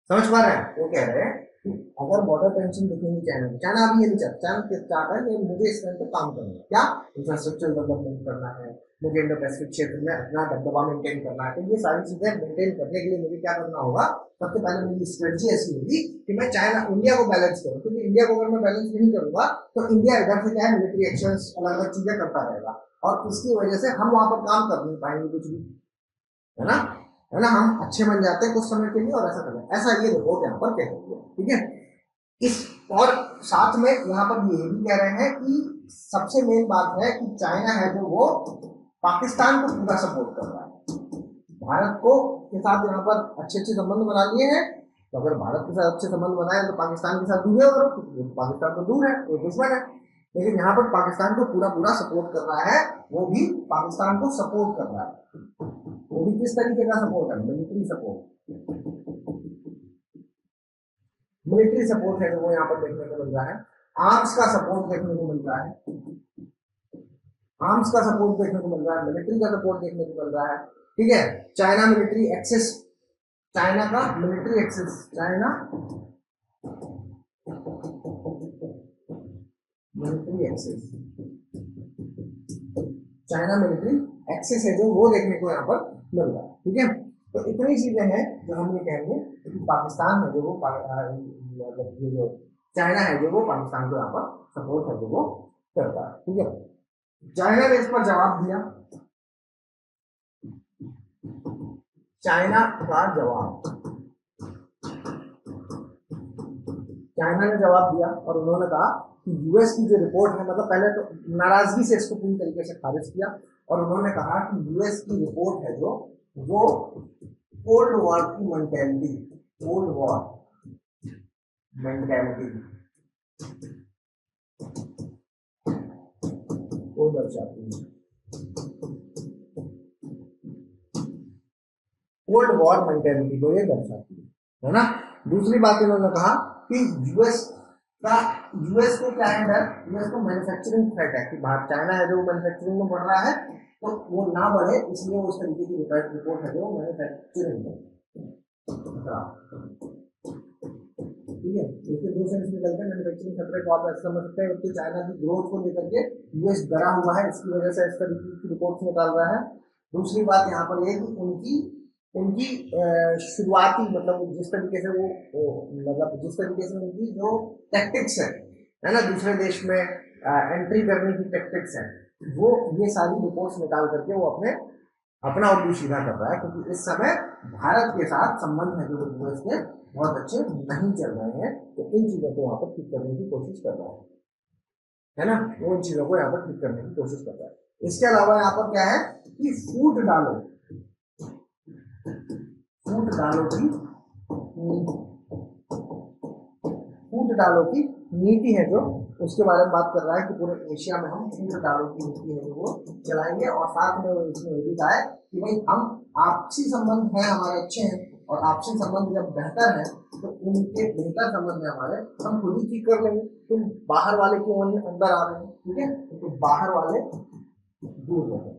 समझ पा रहे हैं, वो कह रहे हैं कि अगर बॉर्डर टेंशन दिखेंगी चाइना में, चाइना अभी ये नहीं चाहता, चाहता है कि मुझे इस पर काम करना है, क्या इंफ्रास्ट्रक्चर डेवलपमेंट करना है, मुझे इंडो पैसिफिक क्षेत्र में अपना दबदबा मेंटेन करना है। तो ये सारी चीजें मेंटेन करने के लिए मुझे क्या करना होगा, सबसे पहले मेरी स्ट्रेटजी ऐसी होगी कि मैं चाइना इंडिया को बैलेंस करूँ, क्योंकि इंडिया को अगर मैं बैलेंस नहीं करूंगा तो इंडिया इधर से क्या है मिलिट्री एक्शंस अलग अलग चीजें करता रहेगा, और इसकी वजह से हम वहां पर काम कर नहीं पाएंगे कुछ भी, है ना, है ना, हम अच्छे बन जाते हैं कुछ समय के लिए और ऐसा करते हैं, ऐसा ये रिपोर्ट यहाँ पर कह रही है ठीक है। इस और साथ में यहाँ पर ये भी कह रहे हैं कि सबसे मेन बात है कि चाइना है जो वो पाकिस्तान को पूरा सपोर्ट कर रहा है, भारत को के साथ यहाँ पर अच्छे अच्छे संबंध बना लिए हैं। तो अगर भारत के साथ अच्छे संबंध बनाए तो पाकिस्तान के साथ दूर है, और पाकिस्तान तो दूर है, वो दुश्मन है, लेकिन यहाँ पर पाकिस्तान को पूरा पूरा सपोर्ट कर रहा है, वो भी पाकिस्तान को सपोर्ट कर रहा है। वो भी किस तरीके का सपोर्ट है, मिलिट्री सपोर्ट, मिलिट्री सपोर्ट है जो वो यहाँ पर देखने को मिल रहा है, आर्म्स का सपोर्ट देखने को मिल रहा है, आर्म्स का सपोर्ट देखने को मिल रहा है, मिलिट्री का सपोर्ट देखने को मिल रहा है ठीक है। चाइना मिलिट्री एक्सेस, चाइना का military access, China military access, China military access है जो वो देखने को यहाँ पर मिल रहा है। ठीक है, तो इतनी चीजें हैं जो हम ये कहेंगे कि पाकिस्तान है जो वो मतलब ये जो चाइना है जो वो पाकिस्तान को यहाँ पर सपोर्ट है जो वो करता है। ठीक है, चाइना ने इस पर जवाब दिया, चाइना का जवाब, चाइना ने जवाब दिया और उन्होंने कहा कि यूएस की जो रिपोर्ट है, मतलब पहले तो नाराजगी से इसको पूरी तरीके से खारिज किया और उन्होंने कहा कि यूएस की रिपोर्ट है जो वो कोल्ड वॉर की मेंटेलिटी, कोल्ड वॉर मेंटेलिटी को दर्शाती है, कोल्ड वॉर मेंटेलिटी को ये दर्शाती है ना। दूसरी बात इन्होंने कहा कि यूएस को क्या है डर, यूएस को मैन्युफैक्चरिंग थ्रेट है कि बाहर चाइना है जो मैन्युफैक्चरिंग में बढ़ रहा है तो वो ना बढ़े, इसलिए उस तरीके की रिपोर्ट है जो मैन्युफैक्चरिंग में। ठीक है, इसके दो सेंस निकलते हैं मैन्युफैक्चरिंग खतरे को आप ऐसा समझ सकते हैं कि चाइना की ग्रोथ को लेकर के यूएस डरा हुआ है, इसकी वजह से इस तरीके की रिपोर्ट्स निकाल रहा है। दूसरी बात यहाँ पर ये कि उनकी शुरुआती मतलब जिस तरीके से वो मतलब जिस तरीके से उनकी जो टैक्टिक्स है ना, दूसरे देश में एंट्री करने की टैक्टिक्स है, वो ये सारी रिपोर्ट्स निकाल करके वो अपना उल्लू सीधा कर रहा है, क्योंकि इस समय भारत के साथ संबंध है जो यूएस के बहुत अच्छे नहीं चल रहे हैं, तो इन चीजों को यहाँ पर ठीक करने की कोशिश कर रहा है ना, वो इन चीजों को यहाँ पर ठीक करने की कोशिश कर रहा है। इसके अलावा यहाँ पर क्या है कि फूट डालो की नीति है जो उसके बारे में बात कर रहा है कि पूरे एशिया में हम फूट डालो की नीति है जो वो चलाएंगे, और साथ में इसमें ये भी कहा है कि भाई हम आपसी संबंध है हमारे अच्छे हैं, और आपसी संबंध जब बेहतर है तो उनके बेहतर संबंध है हमारे, हम खुद ही ठीक कर लेंगे, तुम बाहर वाले क्यों अंदर आ रहे हैं। ठीक है, तो बाहर वाले दूर रहे,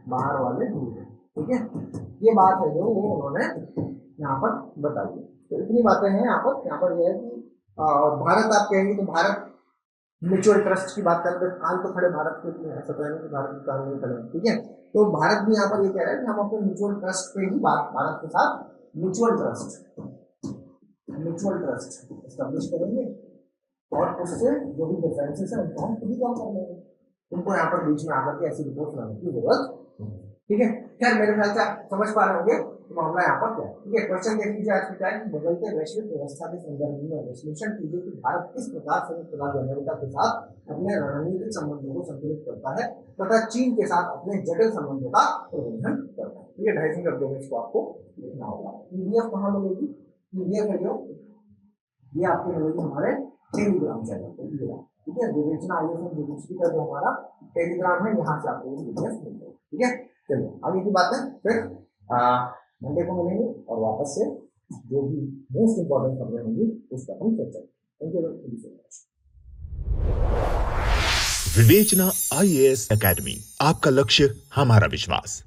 बाहर वाले दूर रहे। ठीक है, ये बात है जो वो उन्होंने यहाँ पर बताई है। तो इतनी बातें हैं यहाँ पर यह है कि भारत आप कहेंगे तो भारत म्यूचुअल ट्रस्ट की बात करते हैं, कान तो खड़े भारत के, ऐसा तो नहीं कि भारत के कान नहीं खड़े। ठीक है, तो भारत भी यहाँ पर ये कह रहा है कि हम अपने म्यूचुअल ट्रस्ट पे ही भारत के साथ म्यूचुअल ट्रस्ट एस्टेब्लिश करेंगे, और उससे जो भी डिफरेंसेस है उनको हम खुद ही कम कर लेंगे, तुमको यहाँ पर बीच में आकर के ऐसी रिपोर्ट लाने की जरूरत नहीं। ठीक है, खैर मेरे ख्याल से आप समझ पा रहे होंगे मामला यहाँ पर क्या है। ठीक है, क्वेश्चन देख लीजिए आज के टाइम, बदलते वैश्विक व्यवस्था के संदर्भ में विश्लेषण कीजिए कि भारत किस प्रकार संयुक्त राज्य अमेरिका के साथ अपने रणनीतिक संबंधों को संतुलित करता है तथा चीन के साथ अपने जटिल संबंधों का प्रबंधन करता है। ठीक है, 250 कर दोगे इसको, आपको लिखना होगा। पीडीएफ कहाँ मिलेगी, पीडीएफ है जो ये आपको मिलेगी हमारे टेलीग्राम चैनल पर। ठीक है, विवेचना आईएएस का जो हमारा टेलीग्राम है, यहाँ से आपको पीडीएफ मिल जाएगी। ठीक है, चलिए आगे की बात है, फिर मंडे को मिलेंगे और वापस से जो भी मोस्ट इंपॉर्टेंट खबरें होंगी उस पर हम चर्चा करेंगे। Thank you so much. विवेचना आईएएस एकेडमी, आपका लक्ष्य हमारा विश्वास।